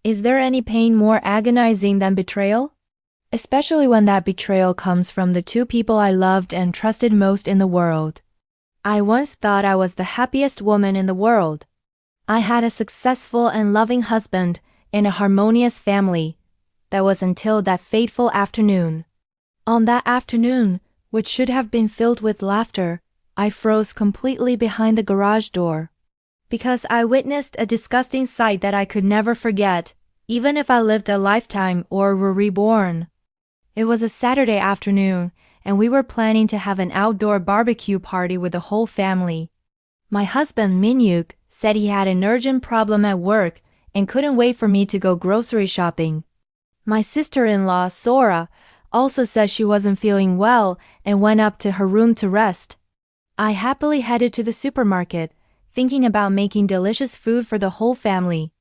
Is there any pain more agonizing than betrayal? Especially when that betrayal comes from the two people I loved and trusted most in the world. I once thought I was the happiest woman in the world. I had a successful and loving husband in a harmonious family. That was until that fateful afternoon. On that afternoon, which should have been filled with laughter, I froze completely behind the garage door. Because I witnessed a disgusting sight that I could never forget, even if I lived a lifetime or were reborn. It was a Saturday afternoon, and we were planning to have an outdoor barbecue party with the whole family. My husband, Minyuk, said he had an urgent problem at work and couldn't wait for me to go grocery shopping. My sister-in-law, Sora, also said she wasn't feeling well and went up to her room to rest. I happily headed to the supermarket, thinking about making delicious food for the whole family.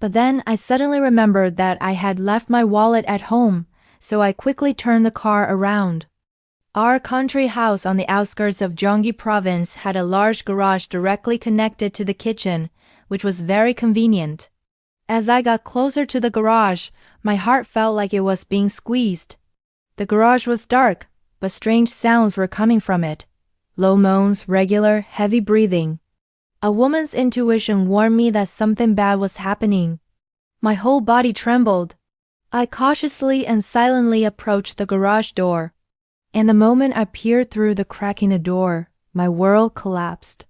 But then I suddenly remembered that I had left my wallet at home, so I quickly turned the car around. Our country house on the outskirts of Gyeonggi Province had a large garage directly connected to the kitchen, which was very convenient. As I got closer to the garage, my heart felt like it was being squeezed. The garage was dark, but strange sounds were coming from it. Low moans, regular, heavy breathing. A woman's intuition warned me that something bad was happening. My whole body trembled. I cautiously and silently approached the garage door. And the moment I peered through the crack in the door, my world collapsed.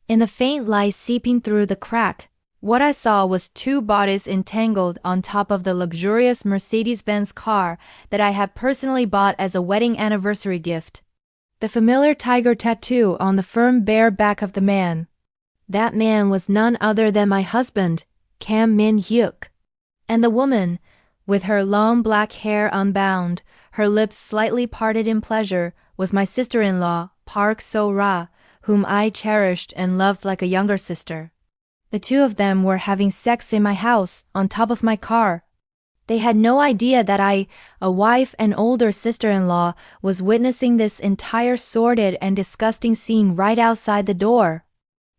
In the faint light seeping through the crack, what I saw was two bodies entangled on top of the luxurious Mercedes-Benz car that I had personally bought as a wedding anniversary gift. The familiar tiger tattoo on the firm bare back of the man. That man was none other than my husband, Kam Min-hyuk. And the woman, with her long black hair unbound, her lips slightly parted in pleasure, was my sister-in-law, Park So-ra, whom I cherished and loved like a younger sister. The two of them were having sex in my house, on top of my car. They had no idea that I, a wife and older sister-in-law, was witnessing this entire sordid and disgusting scene right outside the door.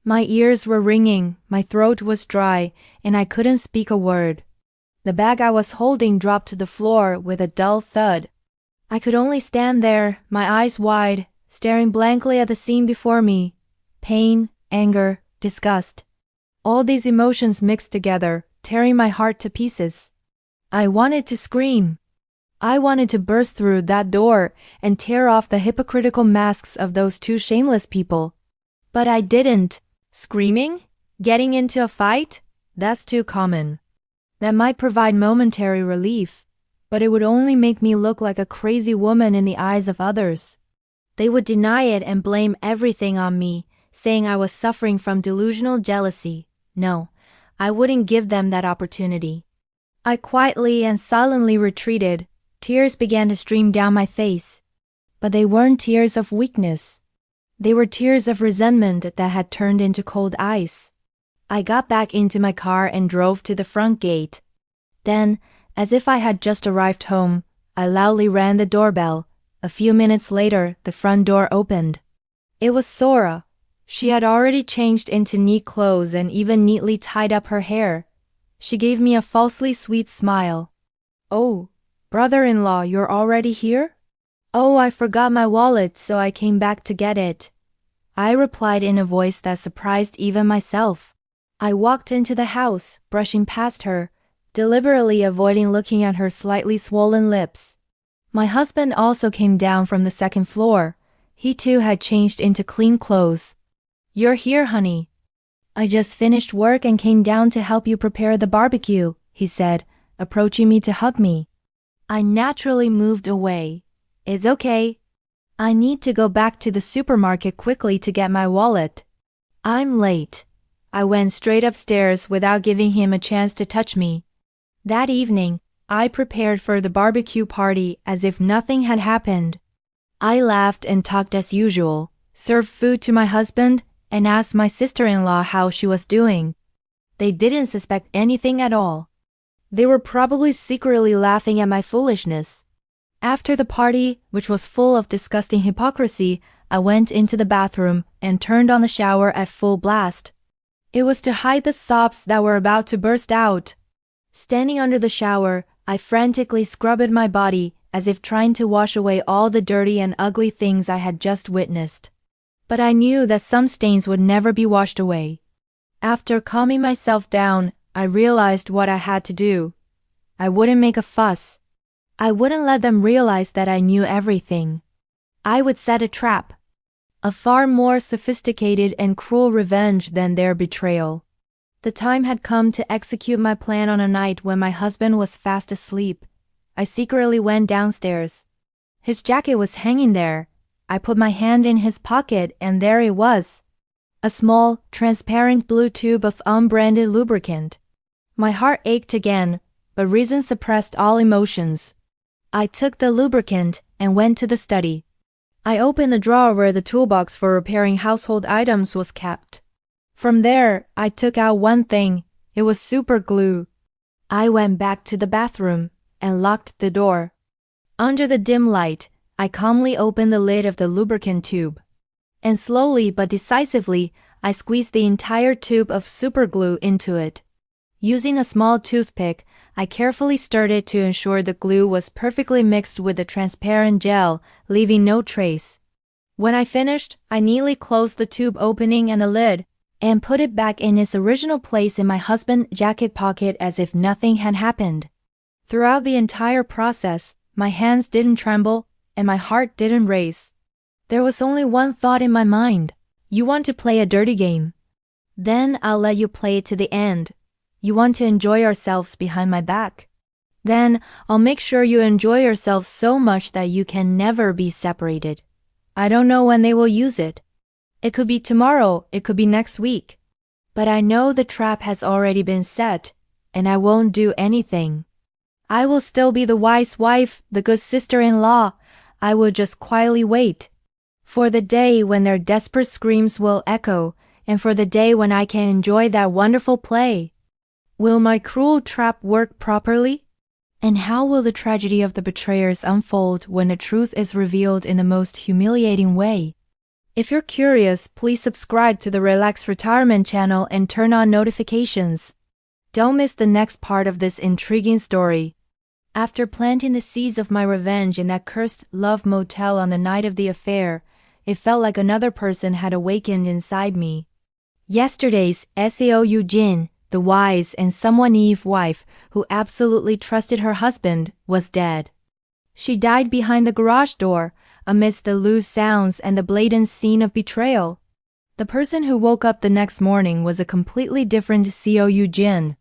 My ears were ringing, my throat was dry, and I couldn't speak a word. The bag I was holding dropped to the floor with a dull thud. I could only stand there, my eyes wide, staring blankly at the scene before me. Pain, anger, disgust. All these emotions mixed together, tearing my heart to pieces. I wanted to scream. I wanted to burst through that door and tear off the hypocritical masks of those two shameless people. But I didn't. Screaming? Getting into a fight? That's too common. That might provide momentary relief, but it would only make me look like a crazy woman in the eyes of others. They would deny it and blame everything on me, saying I was suffering from delusional jealousy. No, I wouldn't give them that opportunity. I quietly and silently retreated. Tears began to stream down my face. But they weren't tears of weakness. They were tears of resentment that had turned into cold ice. I got back into my car and drove to the front gate. Then, as if I had just arrived home, I loudly rang the doorbell. A few minutes later, the front door opened. It was Sora. She had already changed into neat clothes and even neatly tied up her hair. She gave me a falsely sweet smile. "Oh, brother-in-law, you're already here?" "Oh, I forgot my wallet, so I came back to get it," I replied in a voice that surprised even myself. I walked into the house, brushing past her, deliberately avoiding looking at her slightly swollen lips. My husband also came down from the second floor. He too had changed into clean clothes. "You're here, honey. I just finished work and came down to help you prepare the barbecue," he said, approaching me to hug me. I naturally moved away. "It's okay. I need to go back to the supermarket quickly to get my wallet. I'm late." I went straight upstairs without giving him a chance to touch me. That evening, I prepared for the barbecue party as if nothing had happened. I laughed and talked as usual, served food to my husband, and asked my sister-in-law how she was doing. They didn't suspect anything at all. They were probably secretly laughing at my foolishness. After the party, which was full of disgusting hypocrisy, I went into the bathroom and turned on the shower at full blast. It was to hide the sobs that were about to burst out. Standing under the shower, I frantically scrubbed my body, as if trying to wash away all the dirty and ugly things I had just witnessed. But I knew that some stains would never be washed away. After calming myself down, I realized what I had to do. I wouldn't make a fuss. I wouldn't let them realize that I knew everything. I would set a trap. A far more sophisticated and cruel revenge than their betrayal. The time had come to execute my plan on a night when my husband was fast asleep. I secretly went downstairs. His jacket was hanging there. I put my hand in his pocket and there it was. A small, transparent blue tube of unbranded lubricant. My heart ached again, but reason suppressed all emotions. I took the lubricant and went to the study. I opened the drawer where the toolbox for repairing household items was kept. From there, I took out one thing. It was super glue. I went back to the bathroom and locked the door. Under the dim light, I calmly opened the lid of the lubricant tube. And slowly but decisively, I squeezed the entire tube of superglue into it. Using a small toothpick, I carefully stirred it to ensure the glue was perfectly mixed with the transparent gel, leaving no trace. When I finished, I neatly closed the tube opening and the lid, and put it back in its original place in my husband's jacket pocket as if nothing had happened. Throughout the entire process, my hands didn't tremble, and my heart didn't race. There was only one thought in my mind. You want to play a dirty game? Then I'll let you play it to the end. You want to enjoy ourselves behind my back? Then I'll make sure you enjoy yourselves so much that you can never be separated. I don't know when they will use it. It could be tomorrow, it could be next week. But I know the trap has already been set, and I won't do anything. I will still be the wise wife, the good sister-in-law. I will just quietly wait. For the day when their desperate screams will echo, and for the day when I can enjoy that wonderful play. Will my cruel trap work properly? And how will the tragedy of the betrayers unfold when the truth is revealed in the most humiliating way? If you're curious, please subscribe to the Relax Retirement channel and turn on notifications. Don't miss the next part of this intriguing story. After planting the seeds of my revenge in that cursed love motel on the night of the affair, it felt like another person had awakened inside me. Yesterday's Seo Eugene, the wise and somewhat naive wife who absolutely trusted her husband, was dead. She died behind the garage door, amidst the loose sounds and the blatant scene of betrayal. The person who woke up the next morning was a completely different Seo Eugene.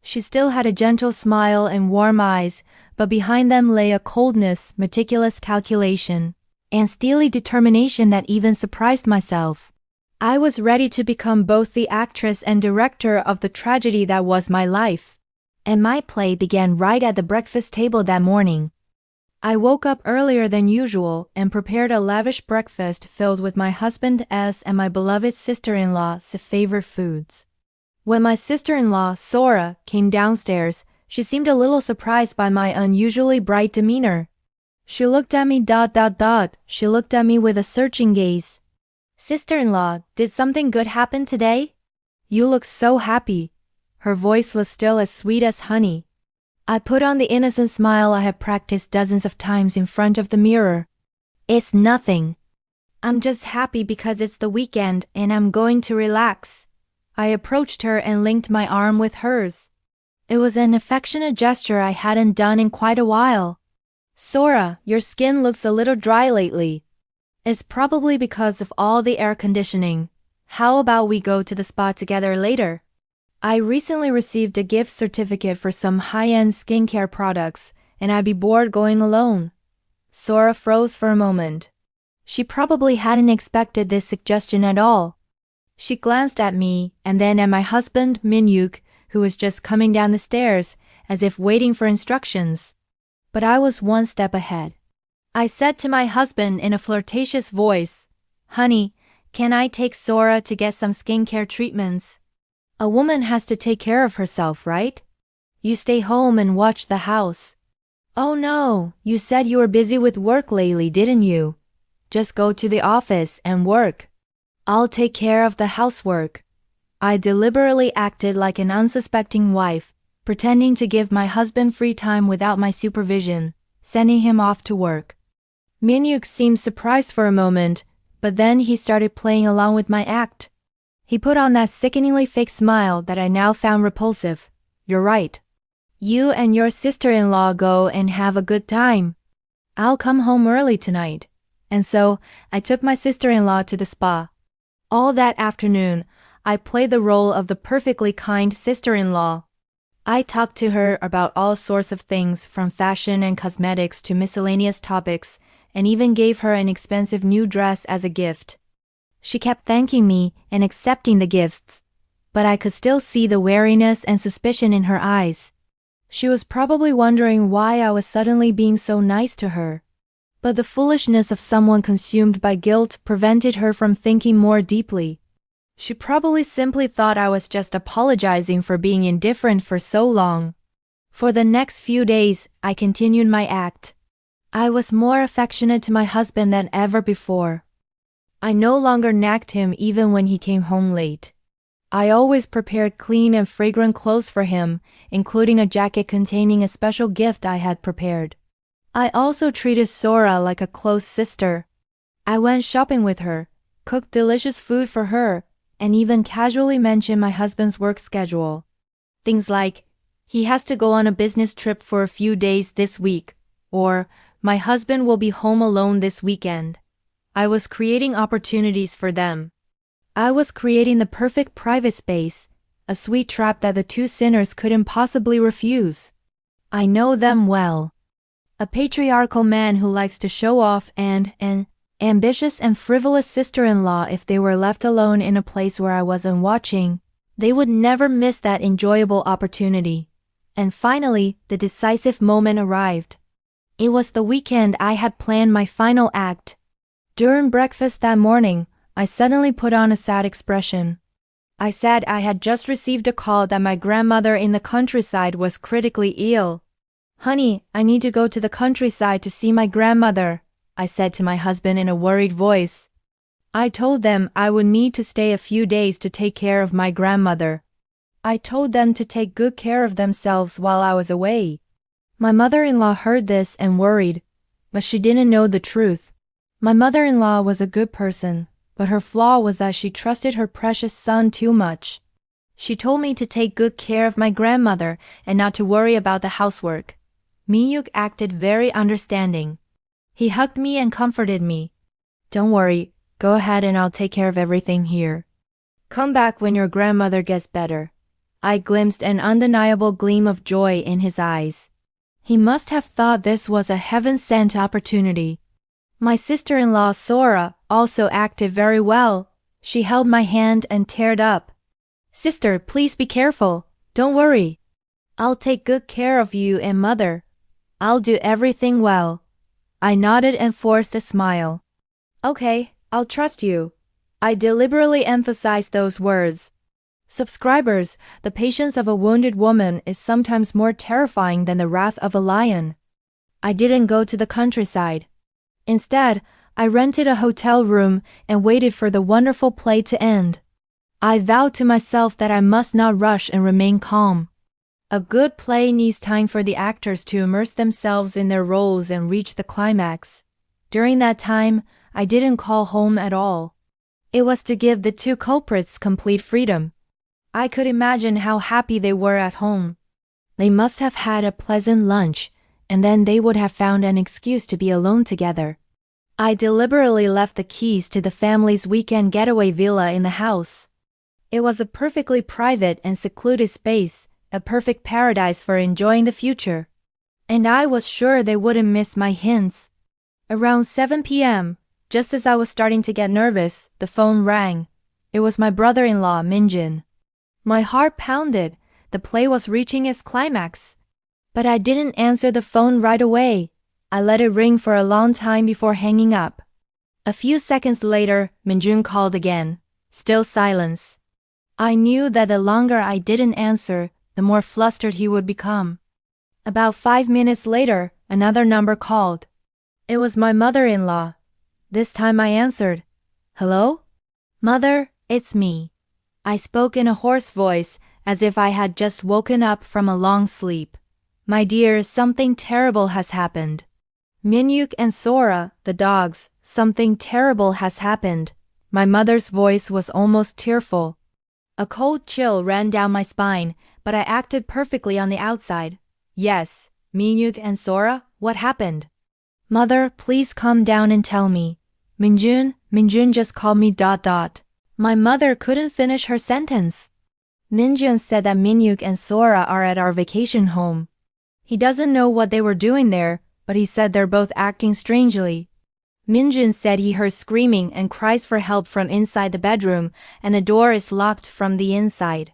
She still had a gentle smile and warm eyes, but behind them lay a coldness, meticulous calculation, and steely determination that even surprised myself. I was ready to become both the actress and director of the tragedy that was my life. And my play began right at the breakfast table that morning. I woke up earlier than usual and prepared a lavish breakfast filled with my husband's and my beloved sister-in-law's favorite foods. When my sister-in-law, Sora, came downstairs, she seemed a little surprised by my unusually bright demeanor. She looked at me She looked at me with a searching gaze. Sister-in-law, did something good happen today? You look so happy. Her voice was still as sweet as honey. I put on the innocent smile I had practiced dozens of times in front of the mirror. It's nothing. I'm just happy because it's the weekend and I'm going to relax. I approached her and linked my arm with hers. It was an affectionate gesture I hadn't done in quite a while. Sora, your skin looks a little dry lately. It's probably because of all the air conditioning. How about we go to the spa together later? I recently received a gift certificate for some high-end skincare products, and I'd be bored going alone. Sora froze for a moment. She probably hadn't expected this suggestion at all. She glanced at me, and then at my husband, Min-yuk, who was just coming down the stairs, as if waiting for instructions. But I was one step ahead. I said to my husband in a flirtatious voice, "Honey, can I take Sora to get some skincare treatments? A woman has to take care of herself, right? You stay home and watch the house." "Oh no, you said you were busy with work lately, didn't you? Just go to the office and work. I'll take care of the housework." I deliberately acted like an unsuspecting wife, pretending to give my husband free time without my supervision, sending him off to work. Min-yuk seemed surprised for a moment, but then he started playing along with my act. He put on that sickeningly fake smile that I now found repulsive. "You're right. You and your sister-in-law go and have a good time. I'll come home early tonight." And so, I took my sister-in-law to the spa. All that afternoon, I played the role of the perfectly kind sister-in-law. I talked to her about all sorts of things from fashion and cosmetics to miscellaneous topics, and even gave her an expensive new dress as a gift. She kept thanking me and accepting the gifts, but I could still see the wariness and suspicion in her eyes. She was probably wondering why I was suddenly being so nice to her. But the foolishness of someone consumed by guilt prevented her from thinking more deeply. She probably simply thought I was just apologizing for being indifferent for so long. For the next few days, I continued my act. I was more affectionate to my husband than ever before. I no longer nagged him even when he came home late. I always prepared clean and fragrant clothes for him, including a jacket containing a special gift I had prepared. I also treated Sora like a close sister. I went shopping with her, cooked delicious food for her, and even casually mentioned my husband's work schedule. Things like, "He has to go on a business trip for a few days this week," or "My husband will be home alone this weekend." I was creating opportunities for them. I was creating the perfect private space, a sweet trap that the two sinners couldn't possibly refuse. I know them well. A patriarchal man who likes to show off and an ambitious and frivolous sister-in-law. If they were left alone in a place where I wasn't watching, they would never miss that enjoyable opportunity. And finally, the decisive moment arrived. It was the weekend I had planned my final act. During breakfast that morning, I suddenly put on a sad expression. I said I had just received a call that my grandmother in the countryside was critically ill. "Honey, I need to go to the countryside to see my grandmother," I said to my husband in a worried voice. I told them I would need to stay a few days to take care of my grandmother. I told them to take good care of themselves while I was away. My mother-in-law heard this and worried, but she didn't know the truth. My mother-in-law was a good person, but her flaw was that she trusted her precious son too much. She told me to take good care of my grandmother and not to worry about the housework. Min-yuk acted very understanding. He hugged me and comforted me. "Don't worry, go ahead and I'll take care of everything here. Come back when your grandmother gets better." I glimpsed an undeniable gleam of joy in his eyes. He must have thought this was a heaven-sent opportunity. My sister-in-law Sora also acted very well. She held my hand and teared up. "Sister, please be careful. Don't worry. I'll take good care of you and mother. I'll do everything well." I nodded and forced a smile. "Okay, I'll trust you." I deliberately emphasized those words. Subscribers, the patience of a wounded woman is sometimes more terrifying than the wrath of a lion. I didn't go to the countryside. Instead, I rented a hotel room and waited for the wonderful play to end. I vowed to myself that I must not rush and remain calm. A good play needs time for the actors to immerse themselves in their roles and reach the climax. During that time, I didn't call home at all. It was to give the two culprits complete freedom. I could imagine how happy they were at home. They must have had a pleasant lunch, and then they would have found an excuse to be alone together. I deliberately left the keys to the family's weekend getaway villa in the house. It was a perfectly private and secluded space, a perfect paradise for enjoying the future. And I was sure they wouldn't miss my hints. Around 7 p.m., just as I was starting to get nervous, the phone rang. It was my brother-in-law, Minjin. My heart pounded. The play was reaching its climax. But I didn't answer the phone right away. I let it ring for a long time before hanging up. A few seconds later, Minjun called again. Still silence. I knew that the longer I didn't answer, the more flustered he would become. About 5 minutes later, another number called. It was my mother-in-law. This time I answered. "Hello? Mother, it's me." I spoke in a hoarse voice, as if I had just woken up from a long sleep. My dear, something terrible has happened. Minyuk and Sora, the dogs, something terrible has happened. My mother's voice was almost tearful. A cold chill ran down my spine, but I acted perfectly on the outside. Yes, Minyuk and Sora, what happened? Mother, please calm down and tell me. Minjun just called me ... My mother couldn't finish her sentence. Minjun said that Minyuk and Sora are at our vacation home. He doesn't know what they were doing there, but he said they're both acting strangely. Minjun said he heard screaming and cries for help from inside the bedroom, and the door is locked from the inside.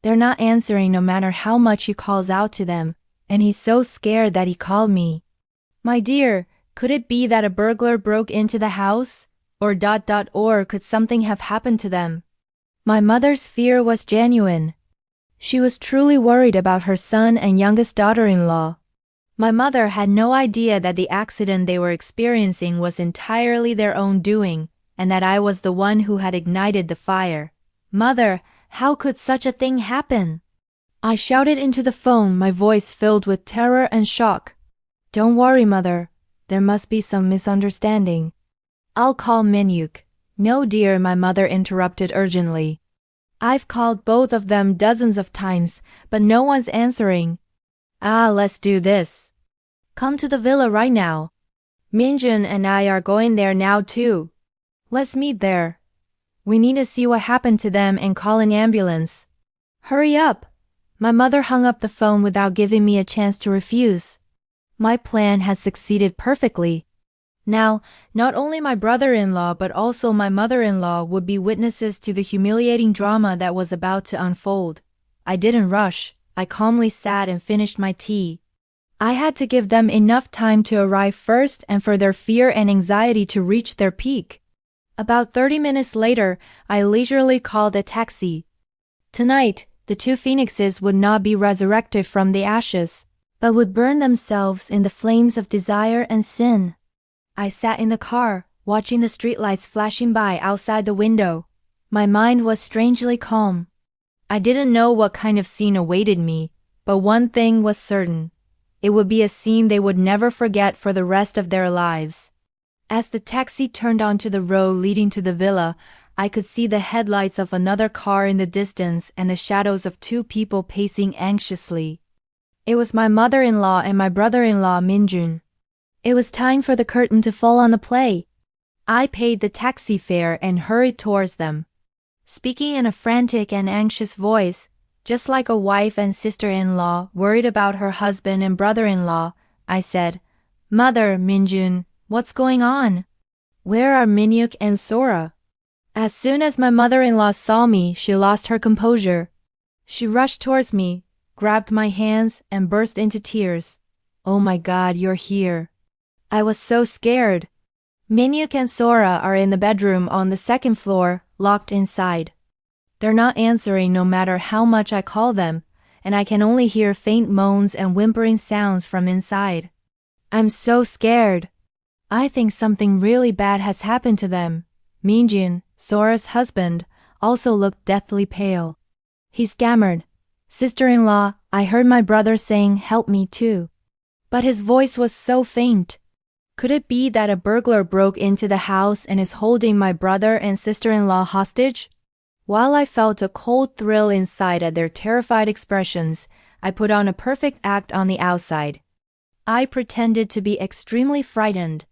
They're not answering no matter how much he calls out to them, and he's so scared that he called me. My dear, could it be that a burglar broke into the house? Or could something have happened to them? My mother's fear was genuine. She was truly worried about her son and youngest daughter-in-law. My mother had no idea that the accident they were experiencing was entirely their own doing, and that I was the one who had ignited the fire. Mother, how could such a thing happen? I shouted into the phone, my voice filled with terror and shock. Don't worry, Mother. There must be some misunderstanding. I'll call Minyuk. No, dear, my mother interrupted urgently. I've called both of them dozens of times, but no one's answering. Let's do this. Come to the villa right now. Minjun and I are going there now too. Let's meet there. We need to see what happened to them and call an ambulance. Hurry up. My mother hung up the phone without giving me a chance to refuse. My plan had succeeded perfectly. Now, not only my brother-in-law but also my mother-in-law would be witnesses to the humiliating drama that was about to unfold. I didn't rush. I calmly sat and finished my tea. I had to give them enough time to arrive first and for their fear and anxiety to reach their peak. About 30 minutes later, I leisurely called a taxi. Tonight, the two phoenixes would not be resurrected from the ashes, but would burn themselves in the flames of desire and sin. I sat in the car, watching the streetlights flashing by outside the window. My mind was strangely calm. I didn't know what kind of scene awaited me, but one thing was certain. It would be a scene they would never forget for the rest of their lives. As the taxi turned onto the road leading to the villa, I could see the headlights of another car in the distance and the shadows of two people pacing anxiously. It was my mother-in-law and my brother-in-law Minjun. It was time for the curtain to fall on the play. I paid the taxi fare and hurried towards them. Speaking in a frantic and anxious voice, just like a wife and sister-in-law worried about her husband and brother-in-law, I said, Mother, Minjun, what's going on? Where are Minyuk and Sora? As soon as my mother-in-law saw me, she lost her composure. She rushed towards me, grabbed my hands, and burst into tears. Oh my God, you're here. I was so scared. Minyuk and Sora are in the bedroom on the second floor, locked inside. They're not answering no matter how much I call them, and I can only hear faint moans and whimpering sounds from inside. I'm so scared. I think something really bad has happened to them. Minjun, Sora's husband, also looked deathly pale. He stammered, Sister-in-law, I heard my brother saying help me too. But his voice was so faint. Could it be that a burglar broke into the house and is holding my brother and sister-in-law hostage? While I felt a cold thrill inside at their terrified expressions, I put on a perfect act on the outside. I pretended to be extremely frightened.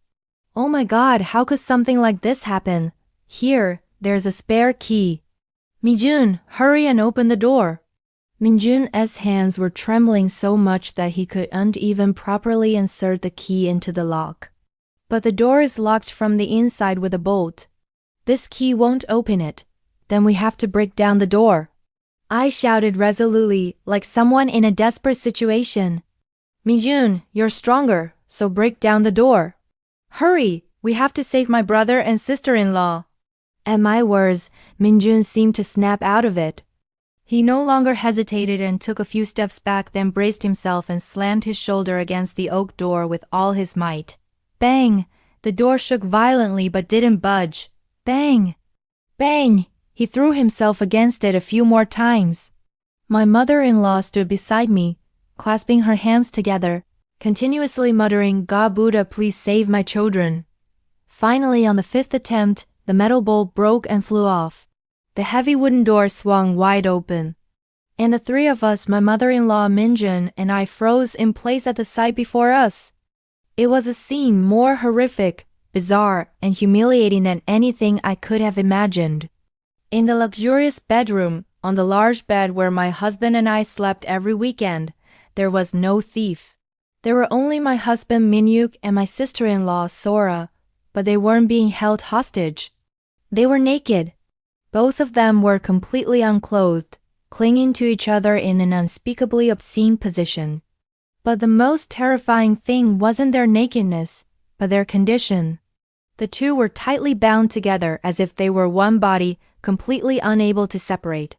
Oh my God, how could something like this happen? Here, there's a spare key. Minjun, hurry and open the door. Minjun's hands were trembling so much that he couldn't even properly insert the key into the lock. But the door is locked from the inside with a bolt. This key won't open it. Then we have to break down the door. I shouted resolutely, like someone in a desperate situation. Minjun, you're stronger, so break down the door. Hurry, we have to save my brother and sister-in-law. At my words, Minjun seemed to snap out of it. He no longer hesitated and took a few steps back, then braced himself and slammed his shoulder against the oak door with all his might. Bang! The door shook violently but didn't budge. Bang! Bang! He threw himself against it a few more times. My mother-in-law stood beside me, clasping her hands together, continuously muttering, "God Buddha, please save my children." Finally, on the fifth attempt, the metal bowl broke and flew off. The heavy wooden door swung wide open. And the three of us, my mother-in-law Minjun and I, froze in place at the sight before us. It was a scene more horrific, bizarre, and humiliating than anything I could have imagined. In the luxurious bedroom, on the large bed where my husband and I slept every weekend, there was no thief. There were only my husband Minyuk and my sister-in-law Sora, but they weren't being held hostage. They were naked. Both of them were completely unclothed, clinging to each other in an unspeakably obscene position. But the most terrifying thing wasn't their nakedness, but their condition. The two were tightly bound together as if they were one body, completely unable to separate.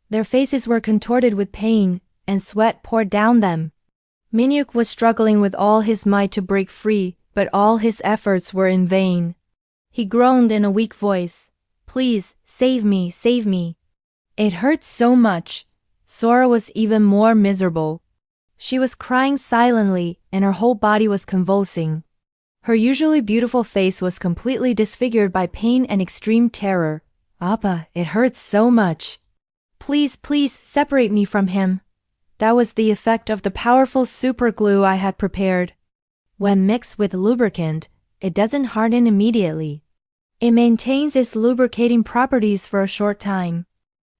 Their faces were contorted with pain, and sweat poured down them. Minyuk was struggling with all his might to break free, but all his efforts were in vain. He groaned in a weak voice, "Please, save me, save me." It hurt so much. Sora was even more miserable. She was crying silently, and her whole body was convulsing. Her usually beautiful face was completely disfigured by pain and extreme terror. "Appa, it hurts so much. Please, please, separate me from him." That was the effect of the powerful super glue I had prepared. When mixed with lubricant, it doesn't harden immediately. It maintains its lubricating properties for a short time.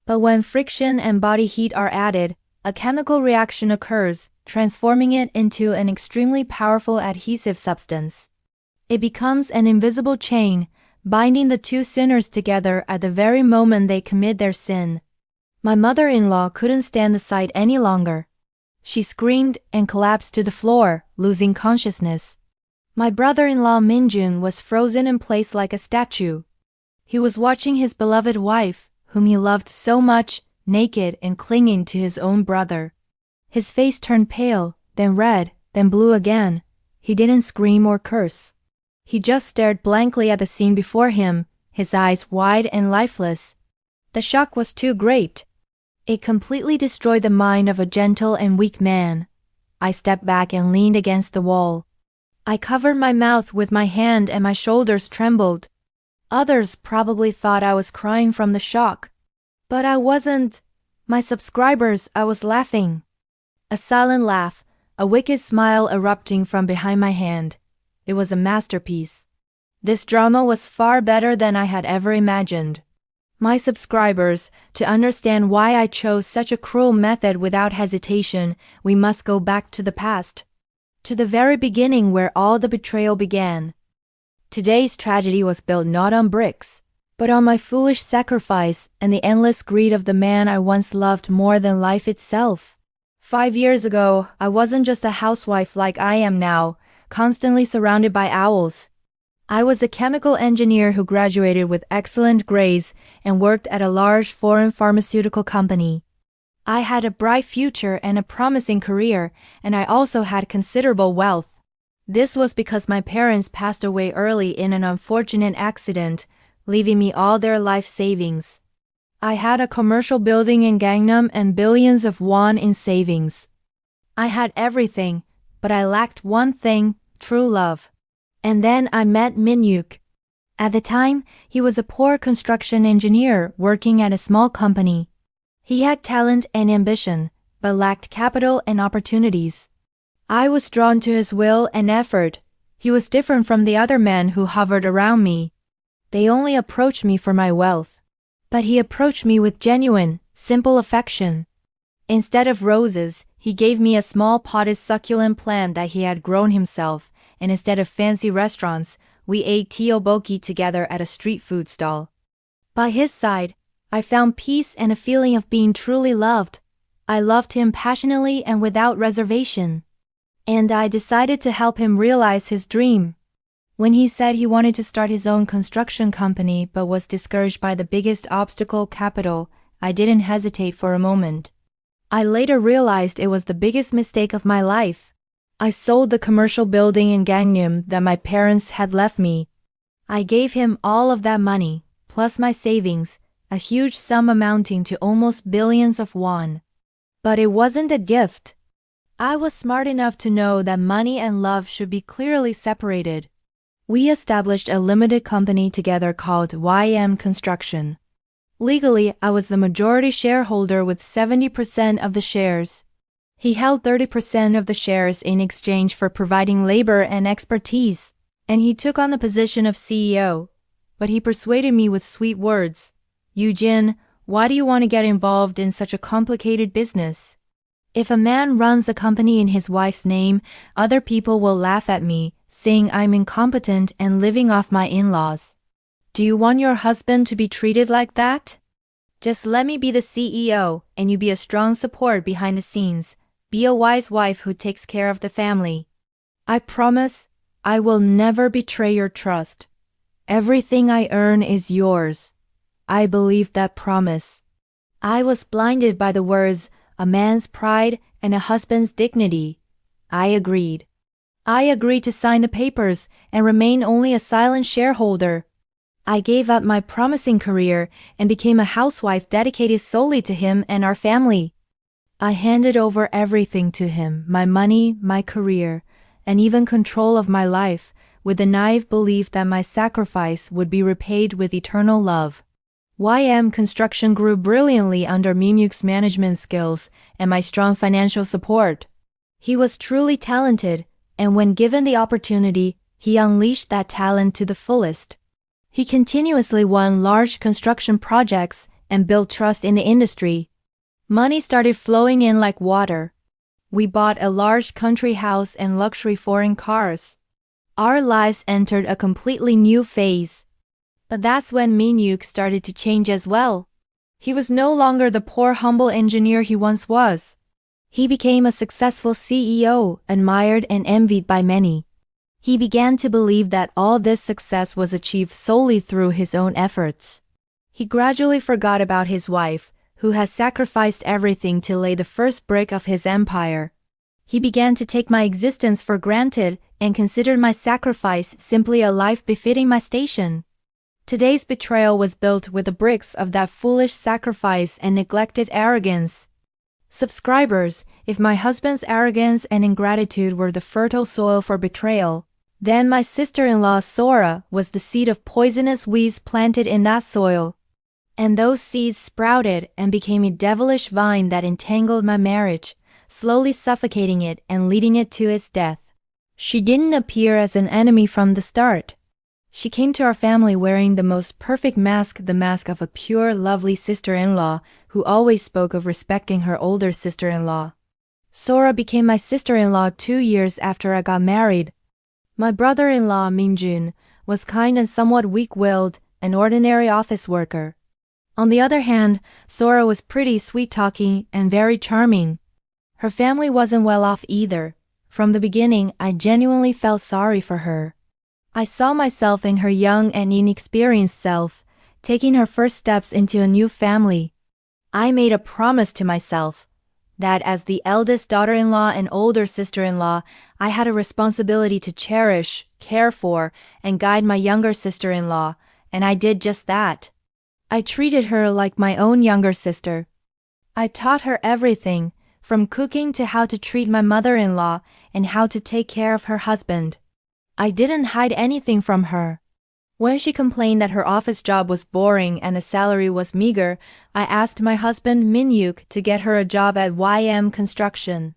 But when friction and body heat are added, a chemical reaction occurs, transforming it into an extremely powerful adhesive substance. It becomes an invisible chain, binding the two sinners together at the very moment they commit their sin. My mother-in-law couldn't stand the sight any longer. She screamed and collapsed to the floor, losing consciousness. My brother-in-law Minjun was frozen in place like a statue. He was watching his beloved wife, whom he loved so much, naked and clinging to his own brother. His face turned pale, then red, then blue again. He didn't scream or curse. He just stared blankly at the scene before him, his eyes wide and lifeless. The shock was too great. It completely destroyed the mind of a gentle and weak man. I stepped back and leaned against the wall. I covered my mouth with my hand and my shoulders trembled. Others probably thought I was crying from the shock. But I wasn't. My subscribers, I was laughing. A silent laugh, a wicked smile erupting from behind my hand. It was a masterpiece. This drama was far better than I had ever imagined. My subscribers, to understand why I chose such a cruel method without hesitation, we must go back to the past. To the very beginning where all the betrayal began. Today's tragedy was built not on bricks, but on my foolish sacrifice and the endless greed of the man I once loved more than life itself. 5 years ago, I wasn't just a housewife like I am now, constantly surrounded by owls. I was a chemical engineer who graduated with excellent grades and worked at a large foreign pharmaceutical company. I had a bright future and a promising career, and I also had considerable wealth. This was because my parents passed away early in an unfortunate accident, leaving me all their life savings. I had a commercial building in Gangnam and billions of won in savings. I had everything, but I lacked one thing, true love. And then I met Minyuk. At the time, he was a poor construction engineer working at a small company. He had talent and ambition, but lacked capital and opportunities. I was drawn to his will and effort. He was different from the other men who hovered around me. They only approached me for my wealth. But he approached me with genuine, simple affection. Instead of roses, he gave me a small potted succulent plant that he had grown himself, and instead of fancy restaurants, we ate tteokbokki together at a street food stall. By his side, I found peace and a feeling of being truly loved. I loved him passionately and without reservation. And I decided to help him realize his dream. When he said he wanted to start his own construction company but was discouraged by the biggest obstacle, capital, I didn't hesitate for a moment. I later realized it was the biggest mistake of my life. I sold the commercial building in Gangnam that my parents had left me. I gave him all of that money, plus my savings, a huge sum amounting to almost billions of won. But it wasn't a gift. I was smart enough to know that money and love should be clearly separated. We established a limited company together called YM Construction. Legally, I was the majority shareholder with 70% of the shares. He held 30% of the shares in exchange for providing labor and expertise, and he took on the position of CEO. But he persuaded me with sweet words. Eugene, why do you want to get involved in such a complicated business? If a man runs a company in his wife's name, other people will laugh at me, saying I'm incompetent and living off my in-laws. Do you want your husband to be treated like that? Just let me be the CEO, and you be a strong support behind the scenes. Be a wise wife who takes care of the family. I promise, I will never betray your trust. Everything I earn is yours. I believe that promise. I was blinded by the words, a man's pride and a husband's dignity. I agreed. I agreed to sign the papers and remain only a silent shareholder. I gave up my promising career and became a housewife dedicated solely to him and our family. I handed over everything to him, my money, my career, and even control of my life, with the naive belief that my sacrifice would be repaid with eternal love. YM Construction grew brilliantly under Minhyuk's management skills and my strong financial support. He was truly talented, and when given the opportunity, he unleashed that talent to the fullest. He continuously won large construction projects and built trust in the industry. Money started flowing in like water. We bought a large country house and luxury foreign cars. Our lives entered a completely new phase. But that's when Minhyuk started to change as well. He was no longer the poor humble engineer he once was. He became a successful CEO, admired and envied by many. He began to believe that all this success was achieved solely through his own efforts. He gradually forgot about his wife, who had sacrificed everything to lay the first brick of his empire. He began to take my existence for granted and considered my sacrifice simply a life befitting my station. Today's betrayal was built with the bricks of that foolish sacrifice and neglected arrogance. Subscribers, if my husband's arrogance and ingratitude were the fertile soil for betrayal, then my sister-in-law Sora was the seed of poisonous weeds planted in that soil. And those seeds sprouted and became a devilish vine that entangled my marriage, slowly suffocating it and leading it to its death. She didn't appear as an enemy from the start. She came to our family wearing the most perfect mask, the mask of a pure, lovely sister-in-law who always spoke of respecting her older sister-in-law. Sora became my sister-in-law 2 years after I got married. My brother-in-law, Minjun, was kind and somewhat weak-willed, an ordinary office worker. On the other hand, Sora was pretty, sweet-talking, and very charming. Her family wasn't well off either. From the beginning, I genuinely felt sorry for her. I saw myself in her young and inexperienced self, taking her first steps into a new family. I made a promise to myself that as the eldest daughter-in-law and older sister-in-law, I had a responsibility to cherish, care for, and guide my younger sister-in-law, and I did just that. I treated her like my own younger sister. I taught her everything, from cooking to how to treat my mother-in-law and how to take care of her husband. I didn't hide anything from her. When she complained that her office job was boring and the salary was meager, I asked my husband Minhyuk to get her a job at YM Construction.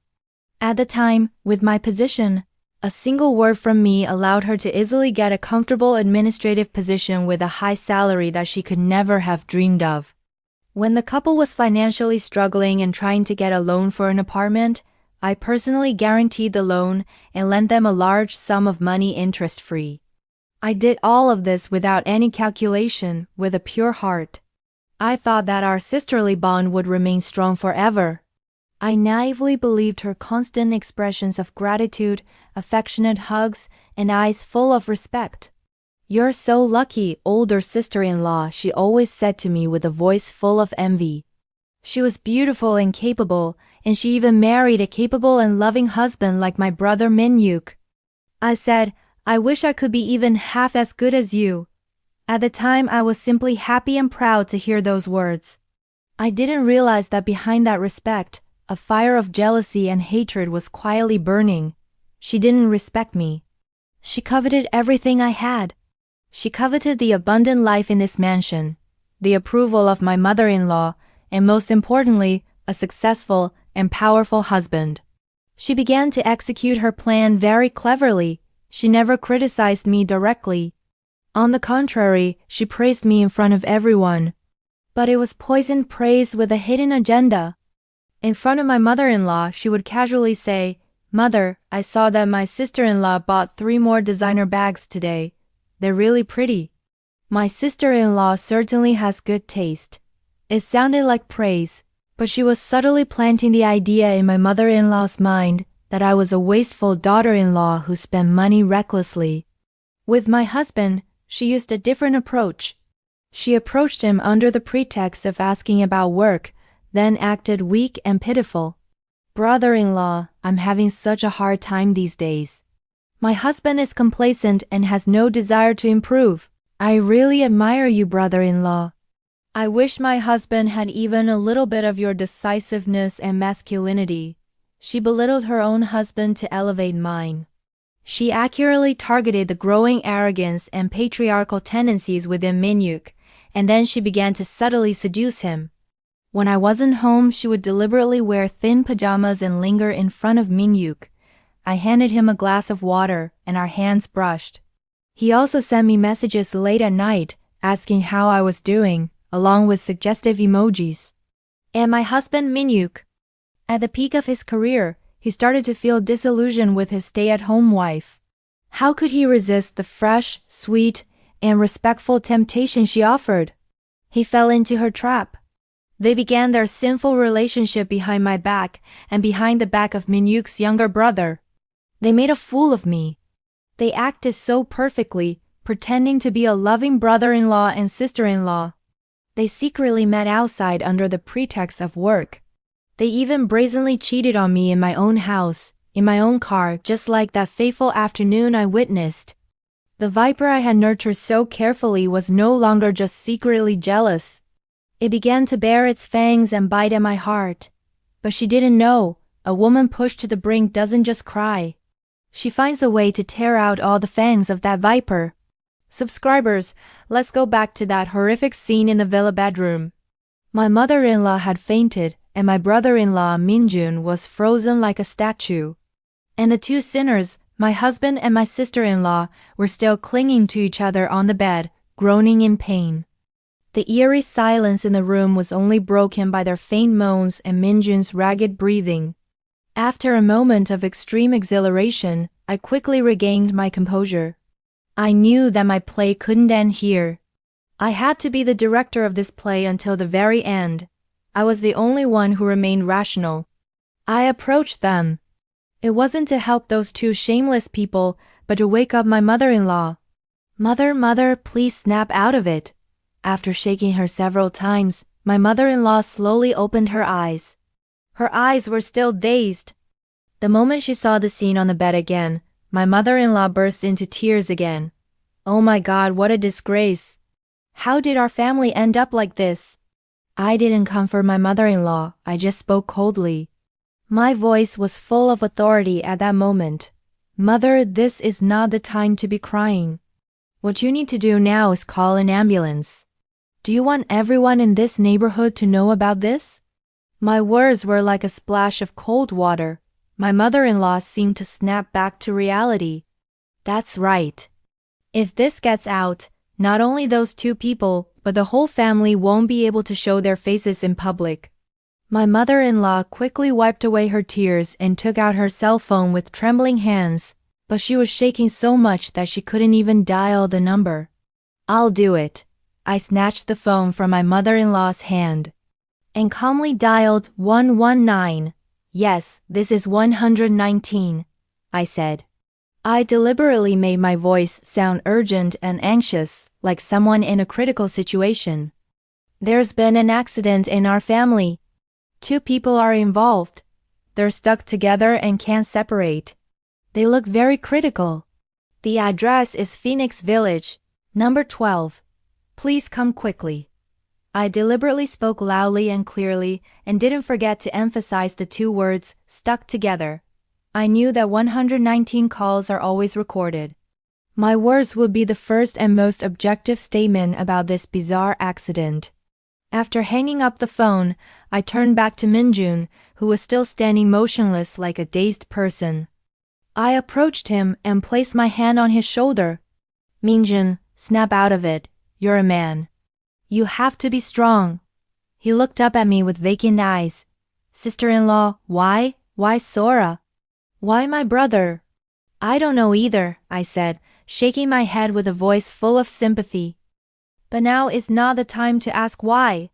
At the time, with my position, a single word from me allowed her to easily get a comfortable administrative position with a high salary that she could never have dreamed of. When the couple was financially struggling and trying to get a loan for an apartment, I personally guaranteed the loan and lent them a large sum of money interest-free. I did all of this without any calculation, with a pure heart. I thought that our sisterly bond would remain strong forever. I naively believed her constant expressions of gratitude, affectionate hugs, and eyes full of respect. "You're so lucky, older sister-in-law," she always said to me with a voice full of envy. She was beautiful and capable, and she even married a capable and loving husband like my brother Minhyuk. I said, "I wish I could be even half as good as you." At the time, I was simply happy and proud to hear those words. I didn't realize that behind that respect, A fire of jealousy and hatred was quietly burning. She didn't respect me. She coveted everything I had. She coveted the abundant life in this mansion, the approval of my mother-in-law, and most importantly, a successful and powerful husband. She began to execute her plan very cleverly. She never criticized me directly. On the contrary, she praised me in front of everyone. But it was poisoned praise with a hidden agenda. In front of my mother-in-law, she would casually say, "Mother, I saw that my sister-in-law bought 3 more designer bags today. They're really pretty." My sister-in-law certainly has good taste. It sounded like praise, but she was subtly planting the idea in my mother-in-law's mind that I was a wasteful daughter-in-law who spent money recklessly. With my husband, she used a different approach. She approached him under the pretext of asking about work, then acted weak and pitiful. "Brother-in-law, I'm having such a hard time these days. My husband is complacent and has no desire to improve. I really admire you, brother-in-law. I wish my husband had even a little bit of your decisiveness and masculinity." She belittled her own husband to elevate mine. She accurately targeted the growing arrogance and patriarchal tendencies within Min-Yuk, and then she began to subtly seduce him. When I wasn't home, she would deliberately wear thin pajamas and linger in front of Min-Yuk. I handed him a glass of water, and our hands brushed. He also sent me messages late at night, asking how I was doing, along with suggestive emojis. And my husband Min-Yuk. At the peak of his career, he started to feel disillusioned with his stay-at-home wife. How could he resist the fresh, sweet, and respectful temptation she offered? He fell into her trap. They began their sinful relationship behind my back and behind the back of Min-Yuk's younger brother. They made a fool of me. They acted so perfectly, pretending to be a loving brother-in-law and sister-in-law. They secretly met outside under the pretext of work. They even brazenly cheated on me in my own house, in my own car, just like that fateful afternoon I witnessed. The viper I had nurtured so carefully was no longer just secretly jealous. It began to bare its fangs and bite at my heart. But she didn't know, a woman pushed to the brink doesn't just cry. She finds a way to tear out all the fangs of that viper. Subscribers, let's go back to that horrific scene in the villa bedroom. My mother-in-law had fainted, and my brother-in-law Min-Jun was frozen like a statue. And the 2 sinners, my husband and my sister-in-law, were still clinging to each other on the bed, groaning in pain. The eerie silence in the room was only broken by their faint moans and Min-Jun's ragged breathing. After a moment of extreme exhilaration, I quickly regained my composure. I knew that my play couldn't end here. I had to be the director of this play until the very end. I was the only one who remained rational. I approached them. It wasn't to help those 2 shameless people, but to wake up my mother-in-law. Mother, please snap out of it." After shaking her several times, my mother-in-law slowly opened her eyes. Her eyes were still dazed. The moment she saw the scene on the bed again, my mother-in-law burst into tears again. "Oh my God, what a disgrace. How did our family end up like this?" I didn't comfort my mother-in-law, I just spoke coldly. My voice was full of authority at that moment. "Mother, this is not the time to be crying. What you need to do now is call an ambulance. Do you want everyone in this neighborhood to know about this?" My words were like a splash of cold water. My mother-in-law seemed to snap back to reality. "That's right. If this gets out, not only those 2 people, but the whole family won't be able to show their faces in public." My mother-in-law quickly wiped away her tears and took out her cell phone with trembling hands, but she was shaking so much that she couldn't even dial the number. "I'll do it." I snatched the phone from my mother-in-law's hand and calmly dialed 119. "Yes, this is 119, I said. I deliberately made my voice sound urgent and anxious, like someone in a critical situation. "There's been an accident in our family. 2 people are involved. They're stuck together and can't separate. They look very critical. The address is Phoenix Village, number 12. Please come quickly." I deliberately spoke loudly and clearly and didn't forget to emphasize the two words, stuck together. I knew that 119 calls are always recorded. My words would be the first and most objective statement about this bizarre accident. After hanging up the phone, I turned back to Minjun, who was still standing motionless like a dazed person. I approached him and placed my hand on his shoulder. Minjun, snap out of it. You're a man. You have to be strong. He looked up at me with vacant eyes. Sister-in-law, why? Why Sora? Why my brother? I don't know either, I said, shaking my head with a voice full of sympathy. But now is not the time to ask why.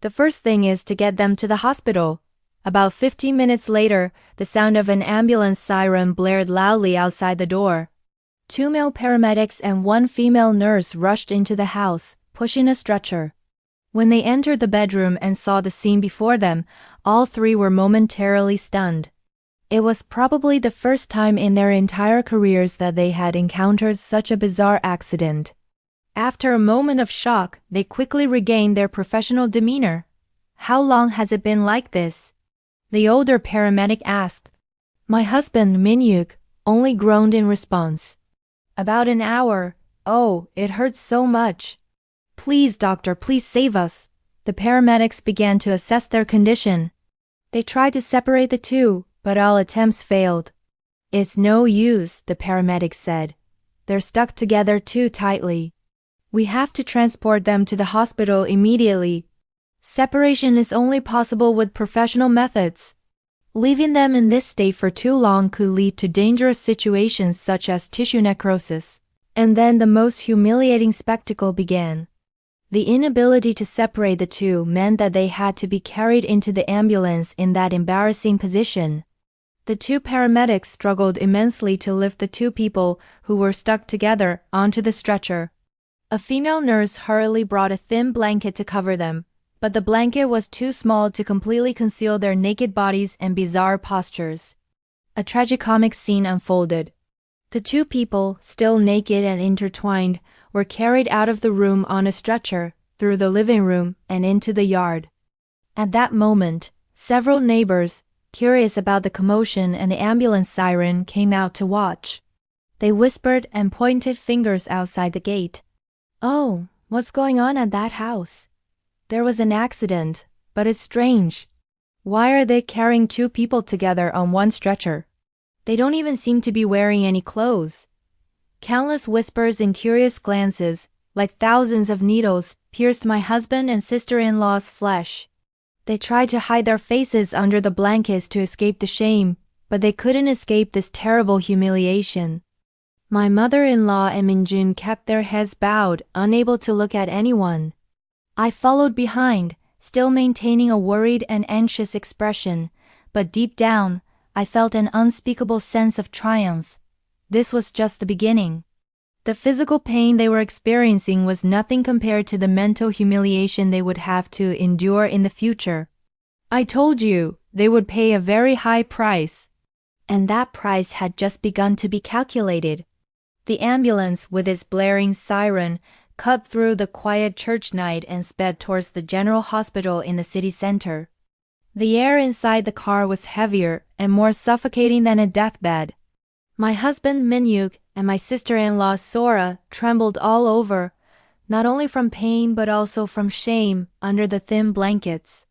The first thing is to get them to the hospital. About 15 minutes later, the sound of an ambulance siren blared loudly outside the door. 2 male paramedics and 1 female nurse rushed into the house, pushing a stretcher. When they entered the bedroom and saw the scene before them, all 3 were momentarily stunned. It was probably the first time in their entire careers that they had encountered such a bizarre accident. After a moment of shock, they quickly regained their professional demeanor. How long has it been like this? The older paramedic asked. My husband, Min-yuk, only groaned in response. About an hour. Oh, it hurts so much. Please, doctor, please save us. The paramedics began to assess their condition. They tried to separate the two, but all attempts failed. It's no use, the paramedics said. They're stuck together too tightly. We have to transport them to the hospital immediately. Separation is only possible with professional methods. Leaving them in this state for too long could lead to dangerous situations such as tissue necrosis. And then the most humiliating spectacle began. The inability to separate the two meant that they had to be carried into the ambulance in that embarrassing position. The 2 paramedics struggled immensely to lift the 2 people who were stuck together onto the stretcher. A female nurse hurriedly brought a thin blanket to cover them, but the blanket was too small to completely conceal their naked bodies and bizarre postures. A tragicomic scene unfolded. The 2 people, still naked and intertwined, were carried out of the room on a stretcher, through the living room, and into the yard. At that moment, several neighbors, curious about the commotion and the ambulance siren, came out to watch. They whispered and pointed fingers outside the gate. Oh, what's going on at that house? There was an accident, but it's strange. Why are they carrying 2 people together on one stretcher? They don't even seem to be wearing any clothes. Countless whispers and curious glances, like thousands of needles, pierced my husband and sister-in-law's flesh. They tried to hide their faces under the blankets to escape the shame, but they couldn't escape this terrible humiliation. My mother-in-law and Minjun kept their heads bowed, unable to look at anyone. I followed behind, still maintaining a worried and anxious expression, but deep down, I felt an unspeakable sense of triumph. This was just the beginning. The physical pain they were experiencing was nothing compared to the mental humiliation they would have to endure in the future. I told you, they would pay a very high price. And that price had just begun to be calculated. The ambulance, with its blaring siren, cut through the quiet church night and sped towards the general hospital in the city center. The air inside the car was heavier and more suffocating than a deathbed. My husband Min-yuk and my sister-in-law Sora trembled all over, not only from pain but also from shame under the thin blankets.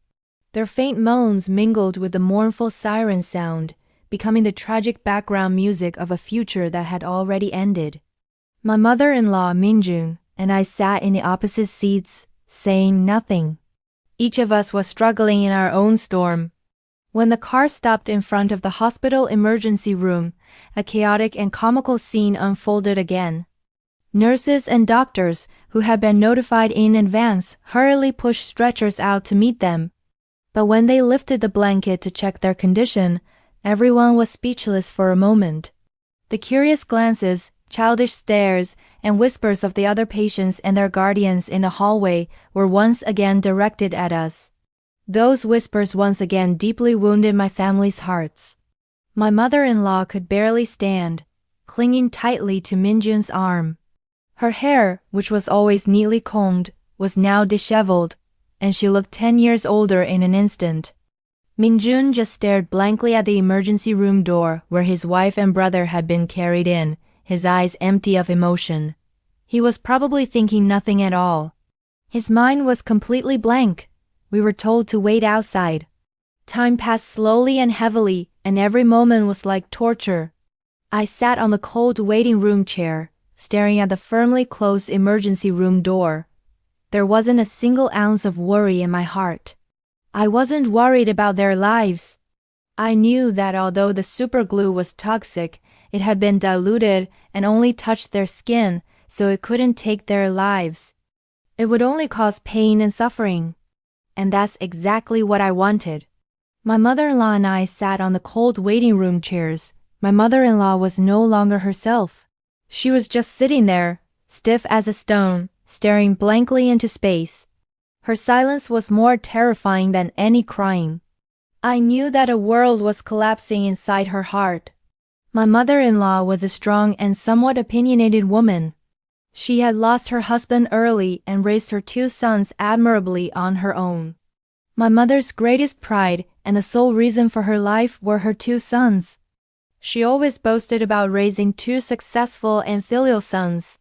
Their faint moans mingled with the mournful siren sound, becoming the tragic background music of a future that had already ended. My mother-in-law Minjun and I sat in the opposite seats, saying nothing. Each of us was struggling in our own storm. When the car stopped in front of the hospital emergency room, a chaotic and comical scene unfolded again. Nurses and doctors, who had been notified in advance, hurriedly pushed stretchers out to meet them. But when they lifted the blanket to check their condition, everyone was speechless for a moment. The curious glances, childish stares, and whispers of the other patients and their guardians in the hallway were once again directed at us. Those whispers once again deeply wounded my family's hearts. My mother-in-law could barely stand, clinging tightly to Minjun's arm. Her hair, which was always neatly combed, was now disheveled, and she looked 10 years older in an instant. Mingjun just stared blankly at the emergency room door where his wife and brother had been carried in, his eyes empty of emotion. He was probably thinking nothing at all. His mind was completely blank. We were told to wait outside. Time passed slowly and heavily, and every moment was like torture. I sat on the cold waiting room chair, staring at the firmly closed emergency room door. There wasn't a single ounce of worry in my heart. I wasn't worried about their lives. I knew that although the superglue was toxic, it had been diluted and only touched their skin, so it couldn't take their lives. It would only cause pain and suffering. And that's exactly what I wanted. My mother-in-law and I sat on the cold waiting room chairs. My mother-in-law was no longer herself. She was just sitting there, stiff as a stone, staring blankly into space. Her silence was more terrifying than any crying. I knew that a world was collapsing inside her heart. My mother-in-law was a strong and somewhat opinionated woman. She had lost her husband early and raised her 2 sons admirably on her own. My mother's greatest pride and the sole reason for her life were her 2 sons. She always boasted about raising 2 successful and filial sons.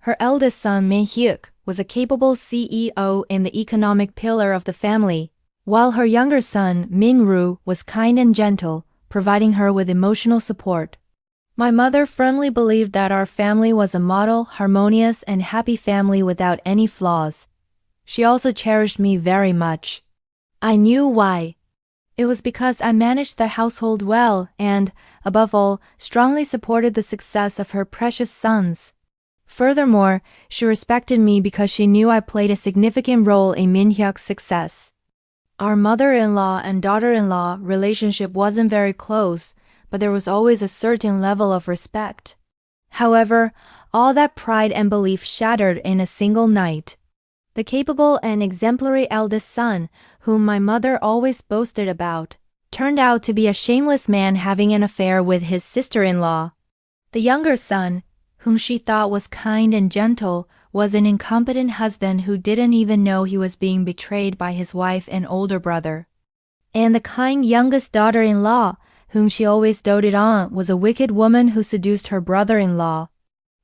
Her eldest son, Min Hyuk, was a capable CEO in the economic pillar of the family, while her younger son, Min Ru, was kind and gentle, providing her with emotional support. My mother firmly believed that our family was a model, harmonious, and happy family without any flaws. She also cherished me very much. I knew why. It was because I managed the household well and, above all, strongly supported the success of her precious sons. Furthermore, she respected me because she knew I played a significant role in Min Hyuk's success. Our mother-in-law and daughter-in-law relationship wasn't very close, but there was always a certain level of respect. However, all that pride and belief shattered in a single night. The capable and exemplary eldest son, whom my mother always boasted about, turned out to be a shameless man having an affair with his sister-in-law. The younger son, whom she thought was kind and gentle, was an incompetent husband who didn't even know he was being betrayed by his wife and older brother. And the kind youngest daughter-in-law, whom she always doted on, was a wicked woman who seduced her brother-in-law.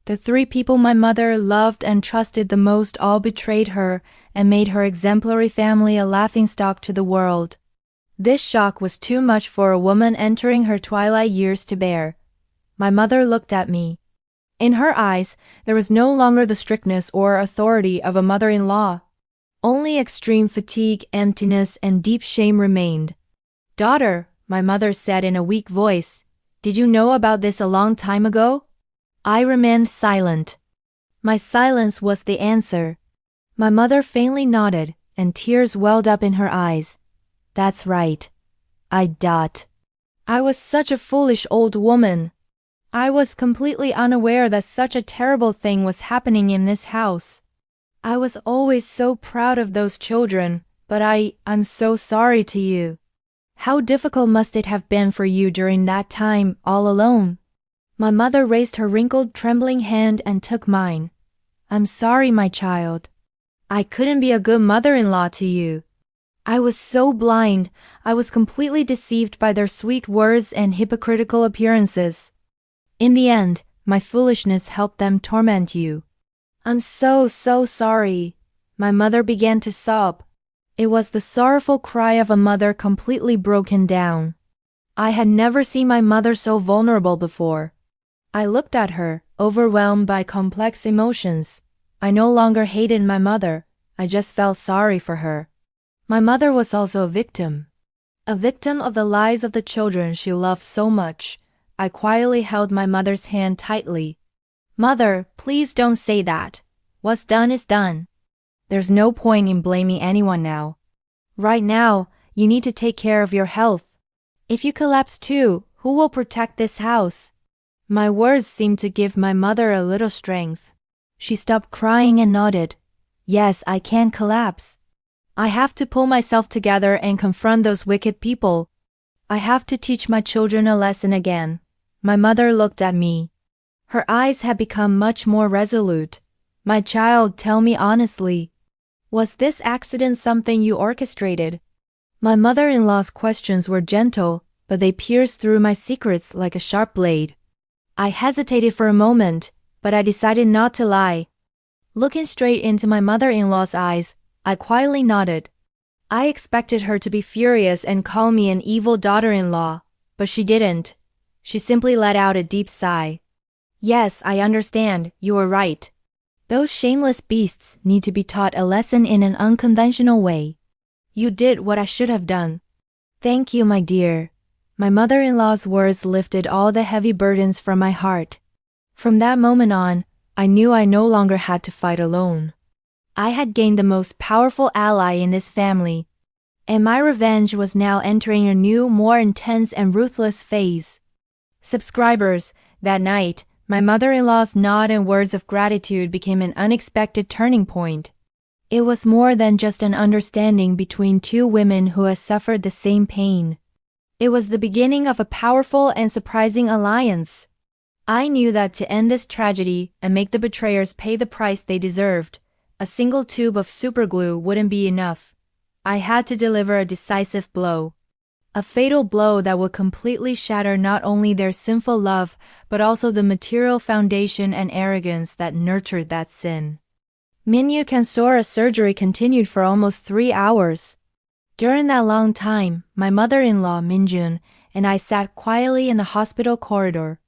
The 3 people my mother loved and trusted the most all betrayed her and made her exemplary family a laughingstock to the world. This shock was too much for a woman entering her twilight years to bear. My mother looked at me. In her eyes, there was no longer the strictness or authority of a mother-in-law. Only extreme fatigue, emptiness, and deep shame remained. "Daughter," my mother said in a weak voice, "did you know about this a long time ago?" I remained silent. My silence was the answer. My mother faintly nodded, and tears welled up in her eyes. "That's right. I was such a foolish old woman. I was completely unaware that such a terrible thing was happening in this house. I was always so proud of those children, but I'm so sorry to you. How difficult must it have been for you during that time, all alone?" My mother raised her wrinkled, trembling hand and took mine. "I'm sorry, my child. I couldn't be a good mother-in-law to you. I was so blind, I was completely deceived by their sweet words and hypocritical appearances. In the end, my foolishness helped them torment you. I'm so sorry." My mother began to sob. It was the sorrowful cry of a mother completely broken down. I had never seen my mother so vulnerable before. I looked at her, overwhelmed by complex emotions. I no longer hated my mother, I just felt sorry for her. My mother was also a victim of the lives of the children she loved so much. I quietly held my mother's hand tightly. "Mother, please don't say that. What's done is done. There's no point in blaming anyone now. Right now, you need to take care of your health. If you collapse too, who will protect this house?" My words seemed to give my mother a little strength. She stopped crying and nodded. "Yes, I can collapse. I have to pull myself together and confront those wicked people. I have to teach my children a lesson again." My mother looked at me. Her eyes had become much more resolute. "My child, tell me honestly. Was this accident something you orchestrated? My mother-in-law's questions were gentle, but they pierced through my secrets like a sharp blade. I hesitated for a moment, but I decided not to lie. Looking straight into my mother-in-law's eyes, I quietly nodded. I expected her to be furious and call me an evil daughter-in-law, but she didn't. She simply let out a deep sigh. Yes, I understand, you were right. Those shameless beasts need to be taught a lesson in an unconventional way. You did what I should have done. Thank you, my dear. My mother-in-law's words lifted all the heavy burdens from my heart. From that moment on, I knew I no longer had to fight alone. I had gained the most powerful ally in this family, and my revenge was now entering a new, more intense and ruthless phase. Subscribers, that night, my mother-in-law's nod and words of gratitude became an unexpected turning point. It was more than just an understanding between two women who had suffered the same pain. It was the beginning of a powerful and surprising alliance. I knew that to end this tragedy and make the betrayers pay the price they deserved, a single tube of superglue wouldn't be enough. I had to deliver a decisive blow. A fatal blow that would completely shatter not only their sinful love, but also the material foundation and arrogance that nurtured that sin. Min-hyuk and Sora's surgery continued for almost 3 hours. During that long time, my mother-in-law, Min-jun, and I sat quietly in the hospital corridor.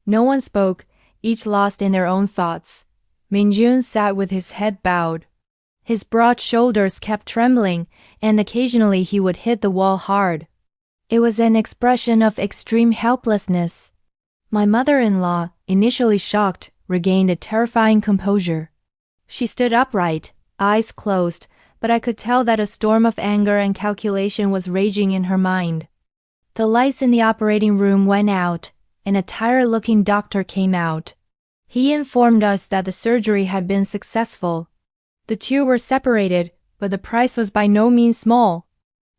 No one spoke, each lost in their own thoughts. Min-jun sat with his head bowed. His broad shoulders kept trembling, and occasionally he would hit the wall hard. It was an expression of extreme helplessness. My mother-in-law, initially shocked, regained a terrifying composure. She stood upright, eyes closed, but I could tell that a storm of anger and calculation was raging in her mind. The lights in the operating room went out, and a tired-looking doctor came out. He informed us that the surgery had been successful. The two were separated, but the price was by no means small.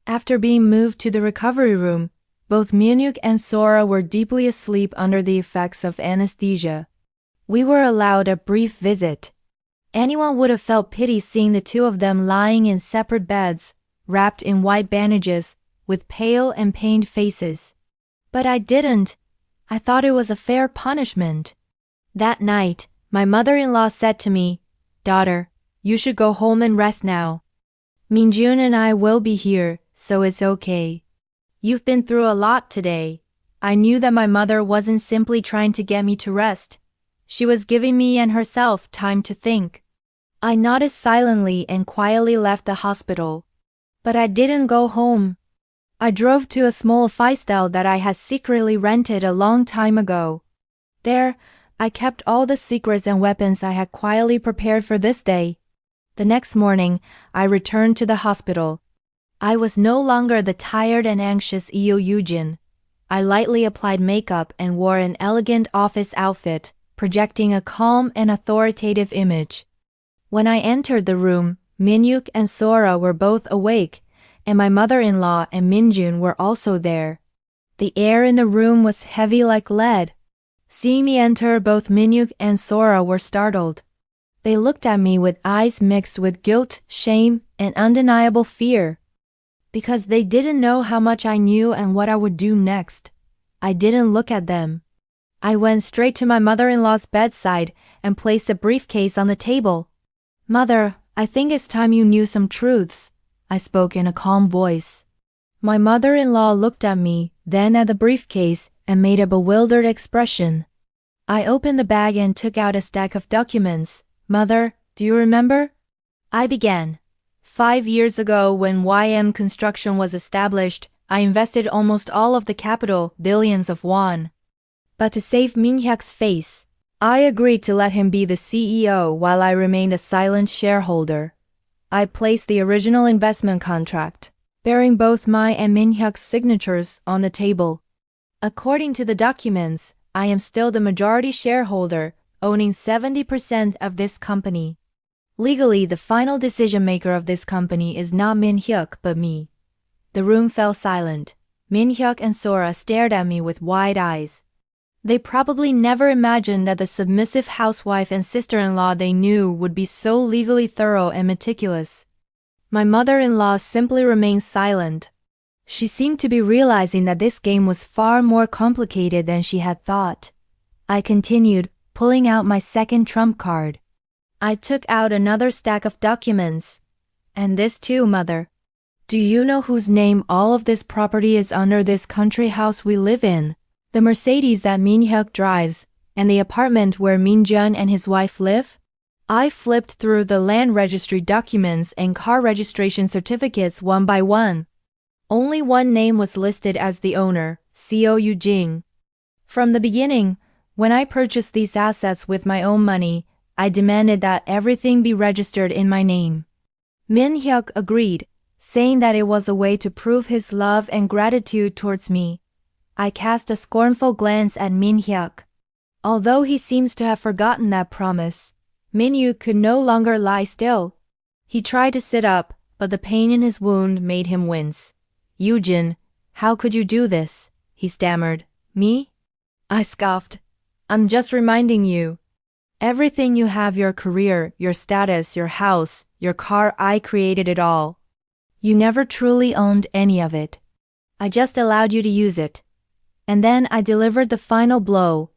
After being moved to the recovery room, both Min-hyuk and Sora were deeply asleep under the effects of anesthesia. We were allowed a brief visit. Anyone would have felt pity seeing the two of them lying in separate beds, wrapped in white bandages, with pale and pained faces. But I didn't. I thought it was a fair punishment. That night, my mother-in-law said to me, "Daughter, you should go home and rest now. Min-jun and I will be here, so it's okay. You've been through a lot today." I knew that my mother wasn't simply trying to get me to rest. She was giving me and herself time to think. I nodded silently and quietly left the hospital. But I didn't go home. I drove to a small fiefstyle that I had secretly rented a long time ago. There, I kept all the secrets and weapons I had quietly prepared for this day. The next morning, I returned to the hospital. I was no longer the tired and anxious Eo Yujin. I lightly applied makeup and wore an elegant office outfit, projecting a calm and authoritative image. When I entered the room, Min-hyuk and Sora were both awake, and my mother-in-law and Min-jun were also there. The air in the room was heavy like lead. Seeing me enter, both Min-hyuk and Sora were startled. They looked at me with eyes mixed with guilt, shame, and undeniable fear. Because they didn't know how much I knew and what I would do next. I didn't look at them. I went straight to my mother-in-law's bedside and placed a briefcase on the table. "Mother, I think it's time you knew some truths," I spoke in a calm voice. My mother-in-law looked at me, then at the briefcase, and made a bewildered expression. I opened the bag and took out a stack of documents. "Mother, do you remember?" I began. 5 years ago, when YM Construction was established, I invested almost all of the capital, billions of won. But to save Min-hyuk's face, I agreed to let him be the CEO while I remained a silent shareholder. I placed the original investment contract, bearing both my and Min-hyuk's signatures, on the table. According to the documents, I am still the majority shareholder, owning 70% of this company. Legally, the final decision maker of this company is not Min-hyuk but me. The room fell silent. Min-hyuk and Sora stared at me with wide eyes. They probably never imagined that the submissive housewife and sister-in-law they knew would be so legally thorough and meticulous. My mother-in-law simply remained silent. She seemed to be realizing that this game was far more complicated than she had thought. I continued, pulling out my second trump card. I took out another stack of documents. And this too, Mother. Do you know whose name all of this property is under, this country house we live in, the Mercedes that Min Hyuk drives, and the apartment where Min Jun and his wife live? I flipped through the land registry documents and car registration certificates one by one. Only one name was listed as the owner, Seo Yoo-jin. From the beginning, when I purchased these assets with my own money, I demanded that everything be registered in my name. Min Hyuk agreed, saying that it was a way to prove his love and gratitude towards me. I cast a scornful glance at Min Hyuk. Although he seems to have forgotten that promise, Min Hyuk could no longer lie still. He tried to sit up, but the pain in his wound made him wince. Yoo-jin, how could you do this? He stammered. Me? I scoffed. I'm just reminding you. Everything you have, your career, your status, your house, your car, I created it all. You never truly owned any of it. I just allowed you to use it. And then I delivered the final blow.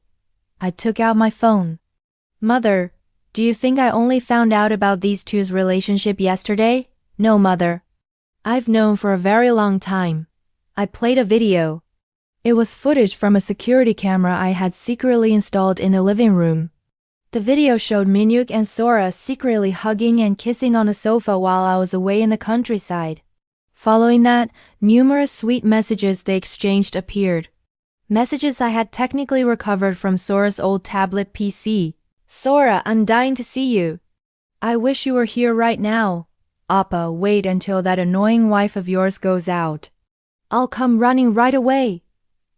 I took out my phone. Mother, do you think I only found out about these two's relationship yesterday? No, Mother. I've known for a very long time. I played a video. It was footage from a security camera I had secretly installed in the living room. The video showed Min Hyuk and Sora secretly hugging and kissing on a sofa while I was away in the countryside. Following that, numerous sweet messages they exchanged appeared. Messages I had technically recovered from Sora's old tablet PC. Sora, I'm dying to see you. I wish you were here right now. Appa, wait until that annoying wife of yours goes out. I'll come running right away.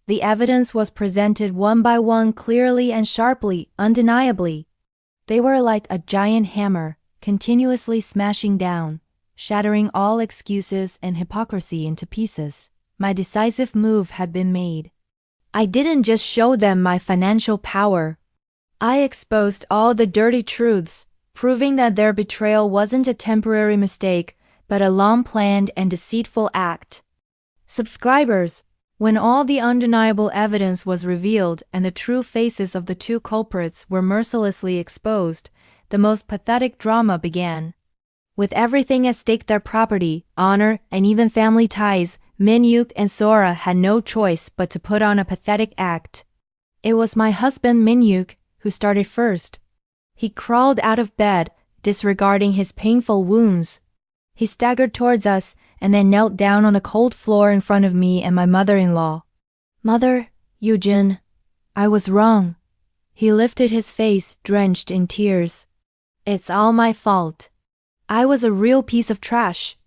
The evidence was presented one by one, clearly and sharply, undeniably. They were like a giant hammer, continuously smashing down, shattering all excuses and hypocrisy into pieces. My decisive move had been made. I didn't just show them my financial power. I exposed all the dirty truths, proving that their betrayal wasn't a temporary mistake, but a long-planned and deceitful act. Subscribers, when all the undeniable evidence was revealed and the true faces of the two culprits were mercilessly exposed, the most pathetic drama began. With everything at stake, their property, honor, and even family ties, Min Hyuk and Sora had no choice but to put on a pathetic act. It was my husband Min Hyuk who started first. He crawled out of bed, disregarding his painful wounds. He staggered towards us and then knelt down on the cold floor in front of me and my mother-in-law. Mother, Yoo-jin, I was wrong. He lifted his face, drenched in tears. It's all my fault. I was a real piece of trash.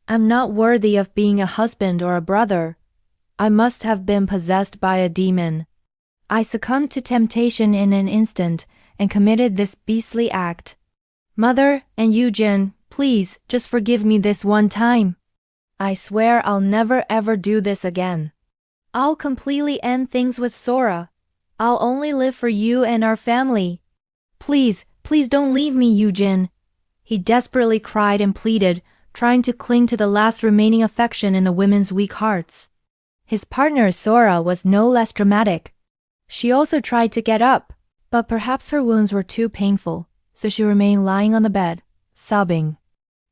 I'm not worthy of being a husband or a brother. I must have been possessed by a demon. I succumbed to temptation in an instant and committed this beastly act. Mother and Yoo-jin, please, just forgive me this one time. I swear I'll never ever do this again. I'll completely end things with Sora. I'll only live for you and our family. Please, please don't leave me, Yoo-jin. He desperately cried and pleaded, trying to cling to the last remaining affection in the women's weak hearts. His partner Sora was no less dramatic. She also tried to get up, but perhaps her wounds were too painful, so she remained lying on the bed, sobbing.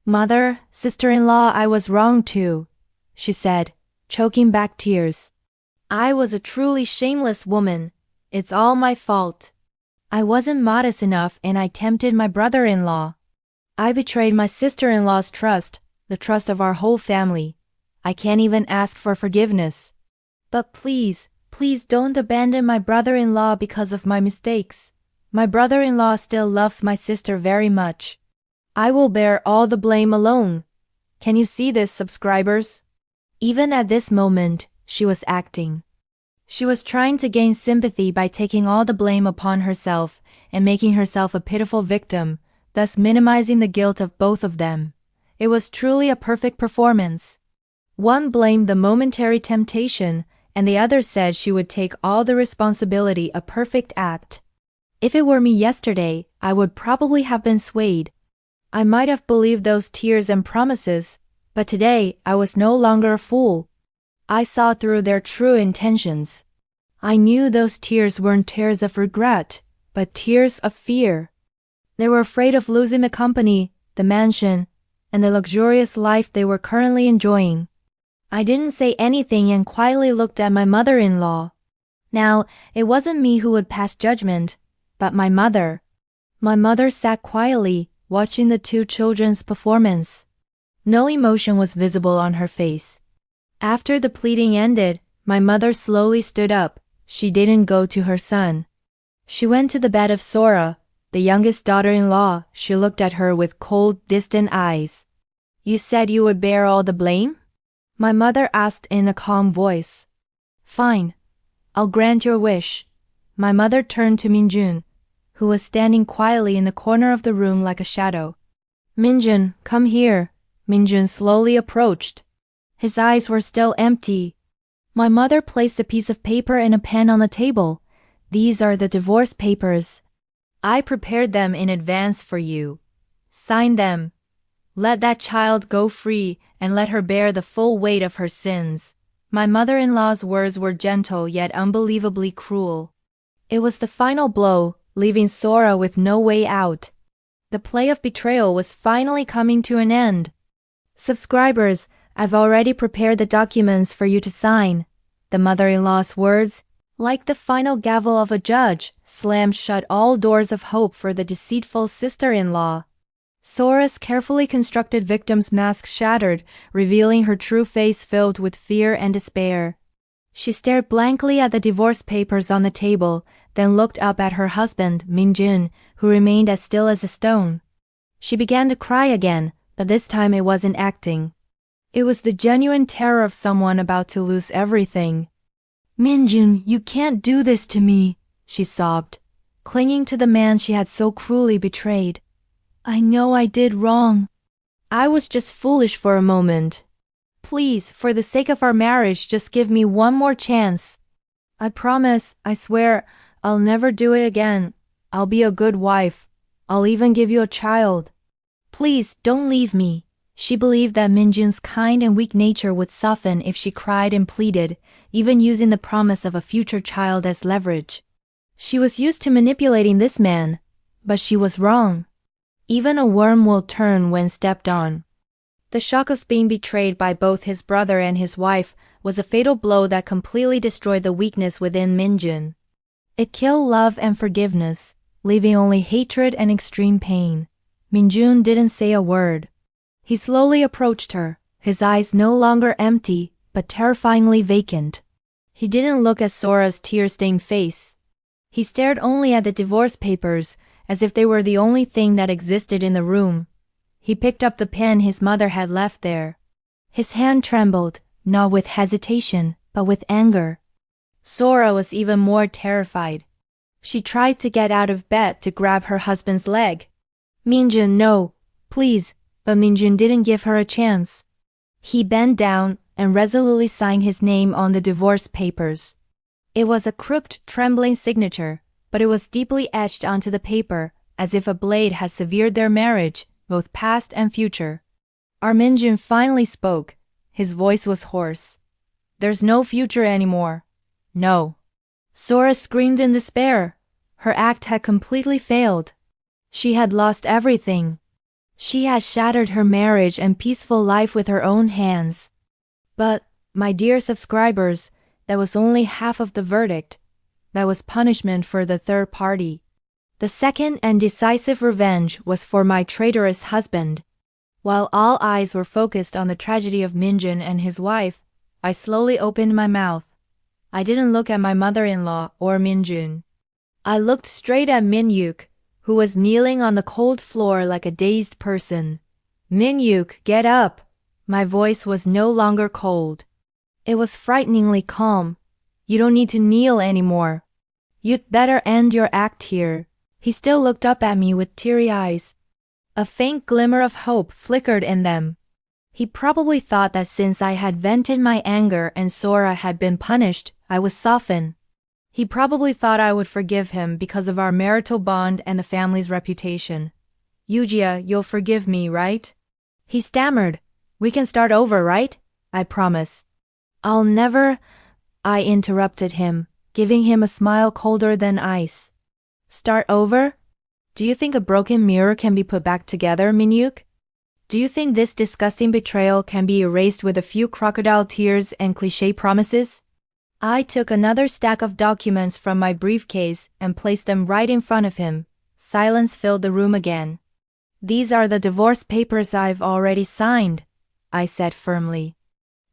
Mother, sister-in-law, I was wrong too, she said, choking back tears. I was a truly shameless woman. It's all my fault. I wasn't modest enough and I tempted my brother-in-law. I betrayed my sister-in-law's trust, the trust of our whole family. I can't even ask for forgiveness. But please, please don't abandon my brother-in-law because of my mistakes. My brother-in-law still loves my sister very much. I will bear all the blame alone. Can you see this, subscribers? Even at this moment, she was acting. She was trying to gain sympathy by taking all the blame upon herself and making herself a pitiful victim, thus minimizing the guilt of both of them. It was truly a perfect performance. One blamed the momentary temptation, and the other said she would take all the responsibility, a perfect act. If it were me yesterday, I would probably have been swayed. I might have believed those tears and promises, but today I was no longer a fool. I saw through their true intentions. I knew those tears weren't tears of regret, but tears of fear. They were afraid of losing the company, the mansion, and the luxurious life they were currently enjoying. I didn't say anything and quietly looked at my mother-in-law. Now, it wasn't me who would pass judgment, but my mother. My mother sat quietly, watching the two children's performance. No emotion was visible on her face. After the pleading ended, my mother slowly stood up. She didn't go to her son. She went to the bed of Sora, the youngest daughter-in-law. She looked at her with cold, distant eyes. You said you would bear all the blame? My mother asked in a calm voice. Fine. I'll grant your wish. My mother turned to Minjun, who was standing quietly in the corner of the room like a shadow. Minjun, come here. Minjun slowly approached. His eyes were still empty. My mother placed a piece of paper and a pen on the table. These are the divorce papers. I prepared them in advance for you. Sign them. Let that child go free and let her bear the full weight of her sins. My mother-in-law's words were gentle yet unbelievably cruel. It was the final blow, leaving Sora with no way out. The play of betrayal was finally coming to an end. Subscribers, I've already prepared the documents for you to sign. The mother-in-law's words, like the final gavel of a judge, slammed shut all doors of hope for the deceitful sister-in-law. Sora's carefully constructed victim's mask shattered, revealing her true face filled with fear and despair. She stared blankly at the divorce papers on the table, then looked up at her husband, Minjun, who remained as still as a stone. She began to cry again, but this time it wasn't acting. It was the genuine terror of someone about to lose everything. Minjun, you can't do this to me, she sobbed, clinging to the man she had so cruelly betrayed. I know I did wrong. I was just foolish for a moment. Please, for the sake of our marriage, just give me one more chance. I promise, I swear, I'll never do it again. I'll be a good wife. I'll even give you a child. Please, don't leave me. She believed that Minjun's kind and weak nature would soften if she cried and pleaded, even using the promise of a future child as leverage. She was used to manipulating this man, but she was wrong. Even a worm will turn when stepped on. The shock of being betrayed by both his brother and his wife was a fatal blow that completely destroyed the weakness within Minjun. It killed love and forgiveness, leaving only hatred and extreme pain. Minjun didn't say a word. He slowly approached her, his eyes no longer empty, but terrifyingly vacant. He didn't look at Sora's tear-stained face. He stared only at the divorce papers, as if they were the only thing that existed in the room. He picked up the pen his mother had left there. His hand trembled, not with hesitation, but with anger. Sora was even more terrified. She tried to get out of bed to grab her husband's leg. Minjun, no, please, but Minjun didn't give her a chance. He bent down and resolutely signed his name on the divorce papers. It was a crypt, trembling signature, but it was deeply etched onto the paper, as if a blade had severed their marriage, both past and future. Our Minjun finally spoke. His voice was hoarse. There's no future anymore. No. Sora screamed in despair. Her act had completely failed. She had lost everything. She had shattered her marriage and peaceful life with her own hands. But, my dear subscribers, that was only half of the verdict. That was punishment for the third party. The second and decisive revenge was for my traitorous husband. While all eyes were focused on the tragedy of Minjun and his wife, I slowly opened my mouth. I didn't look at my mother-in-law or Minjun. I looked straight at Minyuk, who was kneeling on the cold floor like a dazed person. Minyuk, get up! My voice was no longer cold. It was frighteningly calm. You don't need to kneel anymore. You'd better end your act here. He still looked up at me with teary eyes. A faint glimmer of hope flickered in them. He probably thought that since I had vented my anger and Sora had been punished, I would soften. He probably thought I would forgive him because of our marital bond and the family's reputation. Yujia, you'll forgive me, right? He stammered. We can start over, right? I promise. I'll never… I interrupted him, giving him a smile colder than ice. Start over? Do you think a broken mirror can be put back together, Min-hyuk? Do you think this disgusting betrayal can be erased with a few crocodile tears and cliché promises? I took another stack of documents from my briefcase and placed them right in front of him. Silence filled the room again. These are the divorce papers I've already signed, I said firmly.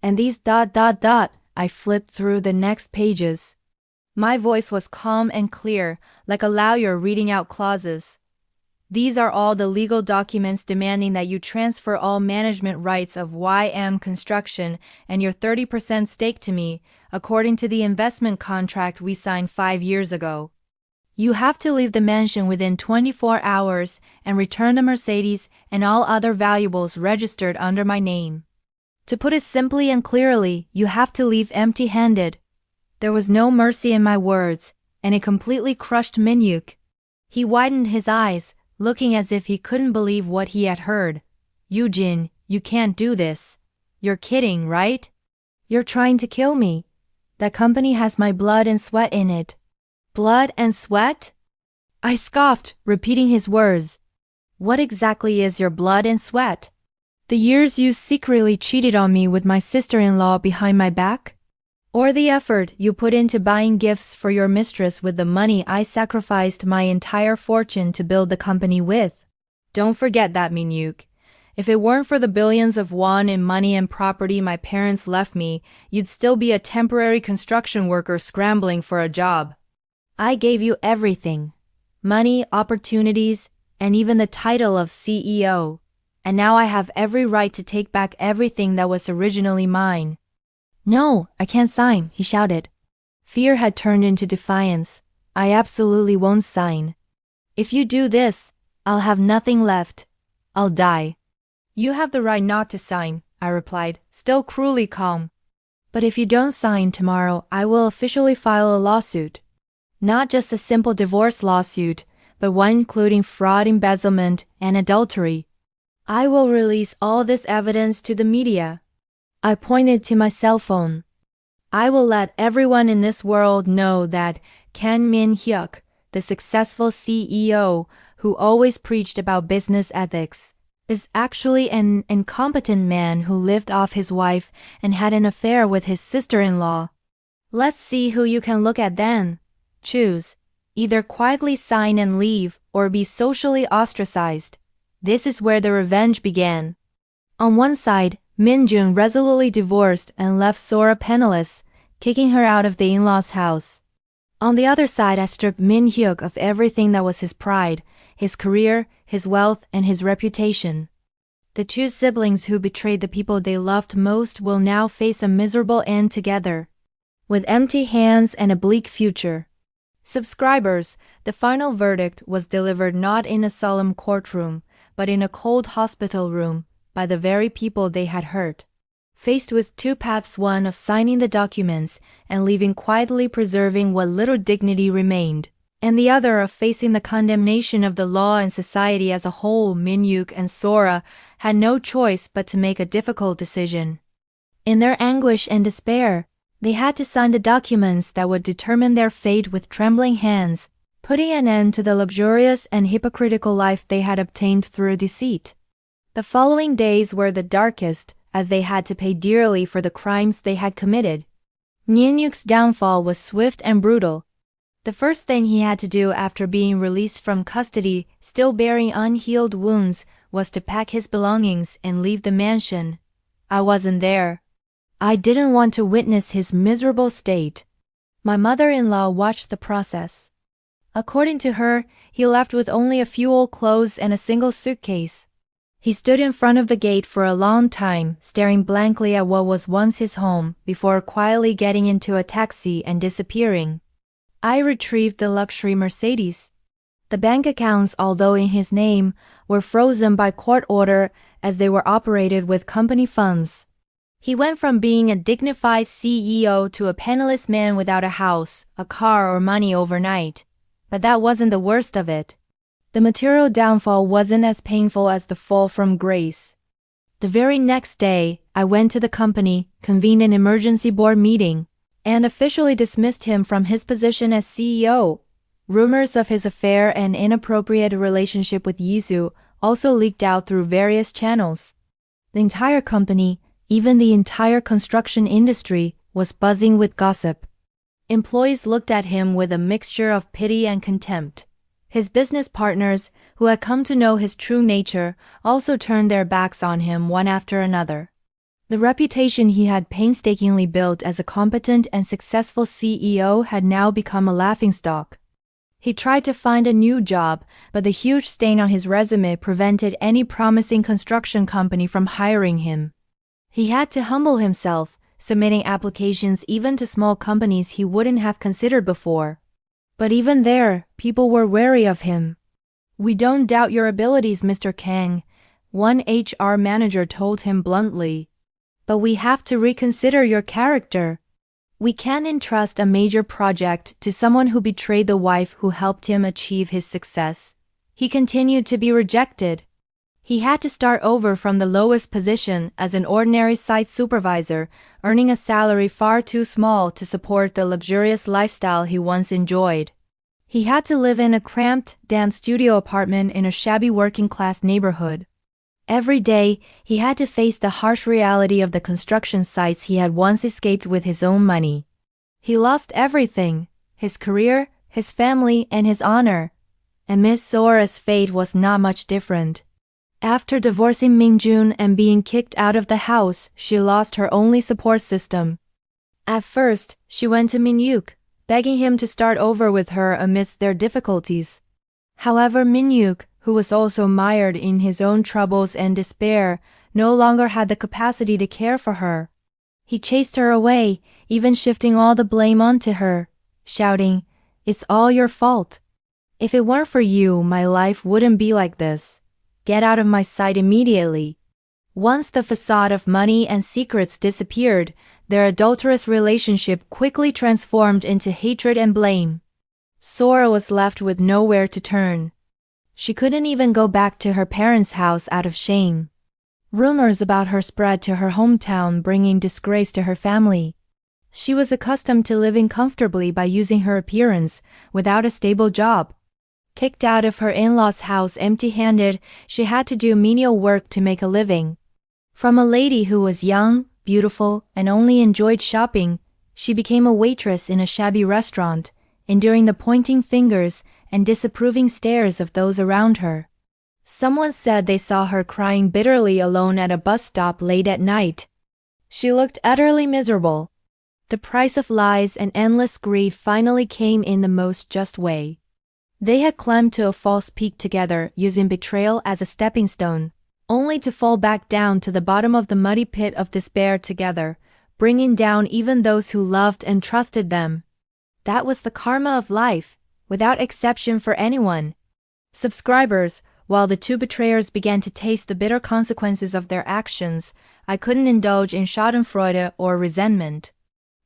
And these… I flipped through the next pages. My voice was calm and clear, like a lawyer reading out clauses. These are all the legal documents demanding that you transfer all management rights of YM Construction and your 30% stake to me, according to the investment contract we signed 5 years ago. You have to leave the mansion within 24 hours and return the Mercedes and all other valuables registered under my name. To put it simply and clearly, you have to leave empty-handed. There was no mercy in my words, and it completely crushed Min-hyuk. He widened his eyes, looking as if he couldn't believe what he had heard. Yujin, you can't do this. You're kidding, right? You're trying to kill me. That company has my blood and sweat in it. Blood and sweat? I scoffed, repeating his words. What exactly is your blood and sweat? The years you secretly cheated on me with my sister-in-law behind my back? Or the effort you put into buying gifts for your mistress with the money I sacrificed my entire fortune to build the company with? Don't forget that, Min-hyuk. If it weren't for the billions of won in money and property my parents left me, you'd still be a temporary construction worker scrambling for a job. I gave you everything. Money, opportunities, and even the title of CEO. And now I have every right to take back everything that was originally mine. No, I can't sign, he shouted. Fear had turned into defiance. I absolutely won't sign. If you do this, I'll have nothing left. I'll die. You have the right not to sign, I replied, still cruelly calm. But if you don't sign tomorrow, I will officially file a lawsuit. Not just a simple divorce lawsuit, but one including fraud, embezzlement, and adultery. I will release all this evidence to the media. I pointed to my cell phone. I will let everyone in this world know that Kang Min-hyuk, the successful CEO who always preached about business ethics, is actually an incompetent man who lived off his wife and had an affair with his sister-in-law. Let's see who you can look at then. Choose. Either quietly sign and leave or be socially ostracized. This is where the revenge began. On one side, Min-jun resolutely divorced and left Sora penniless, kicking her out of the in-laws' house. On the other side, I stripped Min-hyuk of everything that was his pride, his career, his wealth, and his reputation. The two siblings who betrayed the people they loved most will now face a miserable end together, with empty hands and a bleak future. Subscribers, the final verdict was delivered not in a solemn courtroom, but in a cold hospital room, by the very people they had hurt. Faced with two paths, one of signing the documents and leaving quietly preserving what little dignity remained, and the other of facing the condemnation of the law and society as a whole, Min-hyuk and Sora had no choice but to make a difficult decision. In their anguish and despair, they had to sign the documents that would determine their fate with trembling hands, putting an end to the luxurious and hypocritical life they had obtained through deceit. The following days were the darkest, as they had to pay dearly for the crimes they had committed. Min-hyuk's downfall was swift and brutal. The first thing he had to do after being released from custody, still bearing unhealed wounds, was to pack his belongings and leave the mansion. I wasn't there. I didn't want to witness his miserable state. My mother-in-law watched the process. According to her, he left with only a few old clothes and a single suitcase. He stood in front of the gate for a long time, staring blankly at what was once his home, before quietly getting into a taxi and disappearing. I retrieved the luxury Mercedes. The bank accounts, although in his name, were frozen by court order as they were operated with company funds. He went from being a dignified CEO to a penniless man without a house, a car, or money overnight. But that wasn't the worst of it. The material downfall wasn't as painful as the fall from grace. The very next day, I went to the company, convened an emergency board meeting, and officially dismissed him from his position as CEO. Rumors of his affair and inappropriate relationship with Yisu also leaked out through various channels. The entire company, even the entire construction industry, was buzzing with gossip. Employees looked at him with a mixture of pity and contempt. His business partners, who had come to know his true nature, also turned their backs on him one after another. The reputation he had painstakingly built as a competent and successful CEO had now become a laughingstock. He tried to find a new job, but the huge stain on his resume prevented any promising construction company from hiring him. He had to humble himself, submitting applications even to small companies he wouldn't have considered before. But even there, people were wary of him. "We don't doubt your abilities, Mr. Kang," one HR manager told him bluntly. "But we have to reconsider your character. We can't entrust a major project to someone who betrayed the wife who helped him achieve his success." He continued to be rejected. He had to start over from the lowest position as an ordinary site supervisor, earning a salary far too small to support the luxurious lifestyle he once enjoyed. He had to live in a cramped, damp studio apartment in a shabby working-class neighborhood. Every day, he had to face the harsh reality of the construction sites he had once escaped with his own money. He lost everything: his career, his family, and his honor. And Miss Sora's fate was not much different. After divorcing Mingjun and being kicked out of the house, she lost her only support system. At first, she went to Min-yuk, begging him to start over with her amidst their difficulties. However, Min-yuk, who was also mired in his own troubles and despair, no longer had the capacity to care for her. He chased her away, even shifting all the blame onto her, shouting, "It's all your fault. If it weren't for you, my life wouldn't be like this. Get out of my sight immediately." Once the facade of money and secrets disappeared, their adulterous relationship quickly transformed into hatred and blame. Sora was left with nowhere to turn. She couldn't even go back to her parents' house out of shame. Rumors about her spread to her hometown, bringing disgrace to her family. She was accustomed to living comfortably by using her appearance, without a stable job. Kicked out of her in-laws' house empty-handed, she had to do menial work to make a living. From a lady who was young, beautiful, and only enjoyed shopping, she became a waitress in a shabby restaurant, enduring the pointing fingers and disapproving stares of those around her. Someone said they saw her crying bitterly alone at a bus stop late at night. She looked utterly miserable. The price of lies and endless grief finally came in the most just way. They had climbed to a false peak together, using betrayal as a stepping stone, only to fall back down to the bottom of the muddy pit of despair together, bringing down even those who loved and trusted them. That was the karma of life, without exception for anyone. Subscribers, while the two betrayers began to taste the bitter consequences of their actions, I couldn't indulge in schadenfreude or resentment.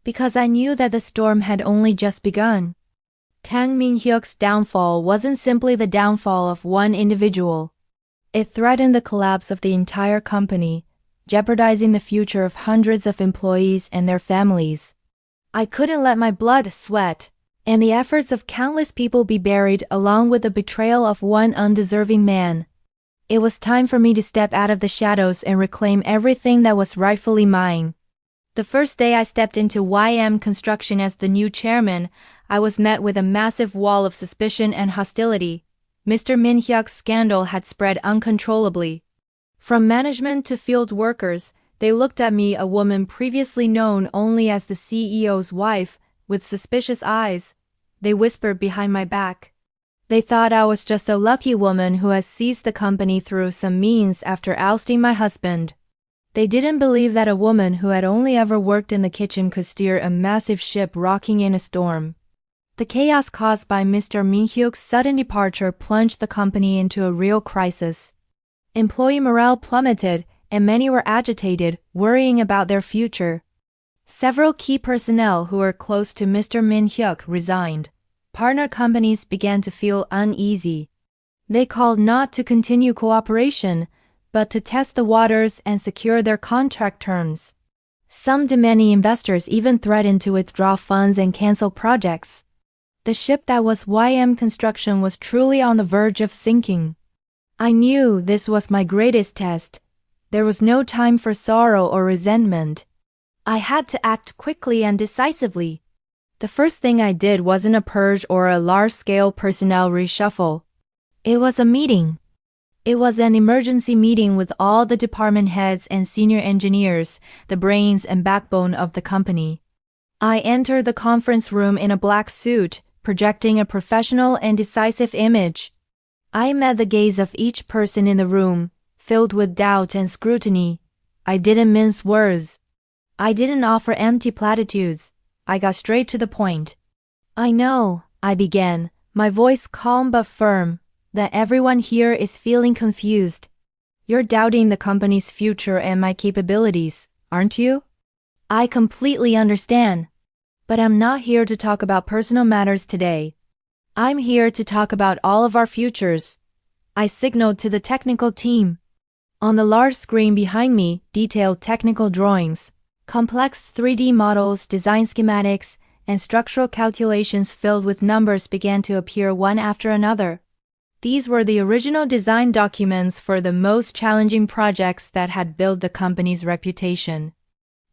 Because I knew that the storm had only just begun. Kang Min-hyuk's downfall wasn't simply the downfall of one individual. It threatened the collapse of the entire company, jeopardizing the future of hundreds of employees and their families. I couldn't let my blood, sweat, and the efforts of countless people be buried along with the betrayal of one undeserving man. It was time for me to step out of the shadows and reclaim everything that was rightfully mine. The first day I stepped into YM Construction as the new chairman, I was met with a massive wall of suspicion and hostility. Mr. Min-hyuk's scandal had spread uncontrollably. From management to field workers, they looked at me, a woman previously known only as the CEO's wife, with suspicious eyes. They whispered behind my back. They thought I was just a lucky woman who has seized the company through some means after ousting my husband. They didn't believe that a woman who had only ever worked in the kitchen could steer a massive ship rocking in a storm. The chaos caused by Mr. Min-hyuk's sudden departure plunged the company into a real crisis. Employee morale plummeted, and many were agitated, worrying about their future. Several key personnel who were close to Mr. Min-hyuk resigned. Partner companies began to feel uneasy. They called not to continue cooperation, but to test the waters and secure their contract terms. Some demanding investors even threatened to withdraw funds and cancel projects. The ship that was YM Construction was truly on the verge of sinking. I knew this was my greatest test. There was no time for sorrow or resentment. I had to act quickly and decisively. The first thing I did wasn't a purge or a large-scale personnel reshuffle. It was a meeting. It was an emergency meeting with all the department heads and senior engineers, the brains and backbone of the company. I entered the conference room in a black suit, projecting a professional and decisive image. I met the gaze of each person in the room, filled with doubt and scrutiny. I didn't mince words. I didn't offer empty platitudes. I got straight to the point. I know, I began, my voice calm but firm, that everyone here is feeling confused. You're doubting the company's future and my capabilities, aren't you? I completely understand. But I'm not here to talk about personal matters today. I'm here to talk about all of our futures. I signaled to the technical team. On the large screen behind me, detailed technical drawings, complex 3D models, design schematics, and structural calculations filled with numbers began to appear one after another. These were the original design documents for the most challenging projects that had built the company's reputation.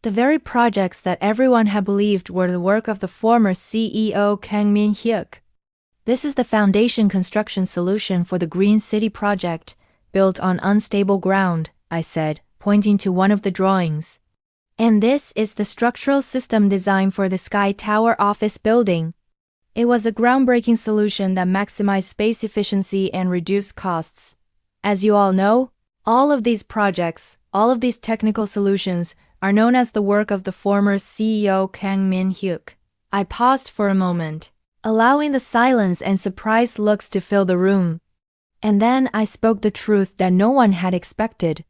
The very projects that everyone had believed were the work of the former CEO Kang Min-hyuk. This is the foundation construction solution for the Green City project, built on unstable ground, I said, pointing to one of the drawings. And this is the structural system design for the Sky Tower office building. It was a groundbreaking solution that maximized space efficiency and reduced costs. As you all know, all of these projects, all of these technical solutions, are known as the work of the former CEO Kang Min-hyuk. I paused for a moment, allowing the silence and surprised looks to fill the room. And then I spoke the truth that no one had expected.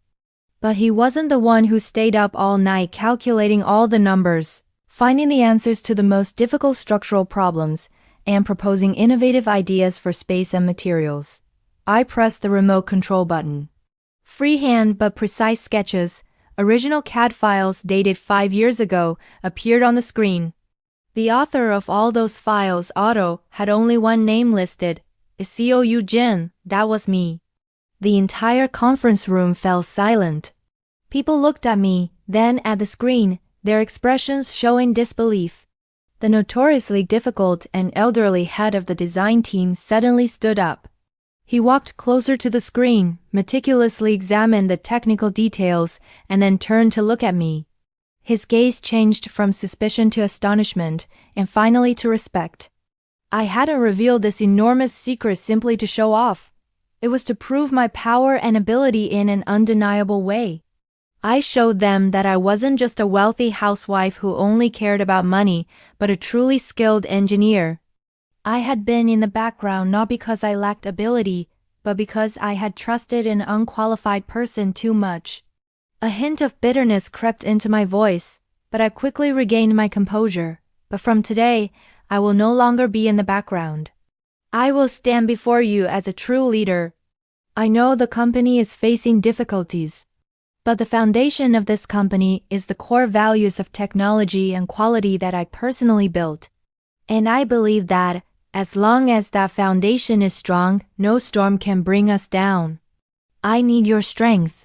But he wasn't the one who stayed up all night calculating all the numbers, finding the answers to the most difficult structural problems, and proposing innovative ideas for space and materials. I pressed the remote control button. Freehand but precise sketches, original CAD files dated 5 years ago, appeared on the screen. The author of all those files, Otto, had only one name listed, Seo Jin. That was me. The entire conference room fell silent. People looked at me, then at the screen, their expressions showing disbelief. The notoriously difficult and elderly head of the design team suddenly stood up. He walked closer to the screen, meticulously examined the technical details, and then turned to look at me. His gaze changed from suspicion to astonishment, and finally to respect. I hadn't revealed this enormous secret simply to show off. It was to prove my power and ability in an undeniable way. I showed them that I wasn't just a wealthy housewife who only cared about money, but a truly skilled engineer. I had been in the background not because I lacked ability, but because I had trusted an unqualified person too much. A hint of bitterness crept into my voice, but I quickly regained my composure. But from today, I will no longer be in the background. I will stand before you as a true leader. I know the company is facing difficulties, but the foundation of this company is the core values of technology and quality that I personally built. And I believe that, as long as that foundation is strong, no storm can bring us down. I need your strength.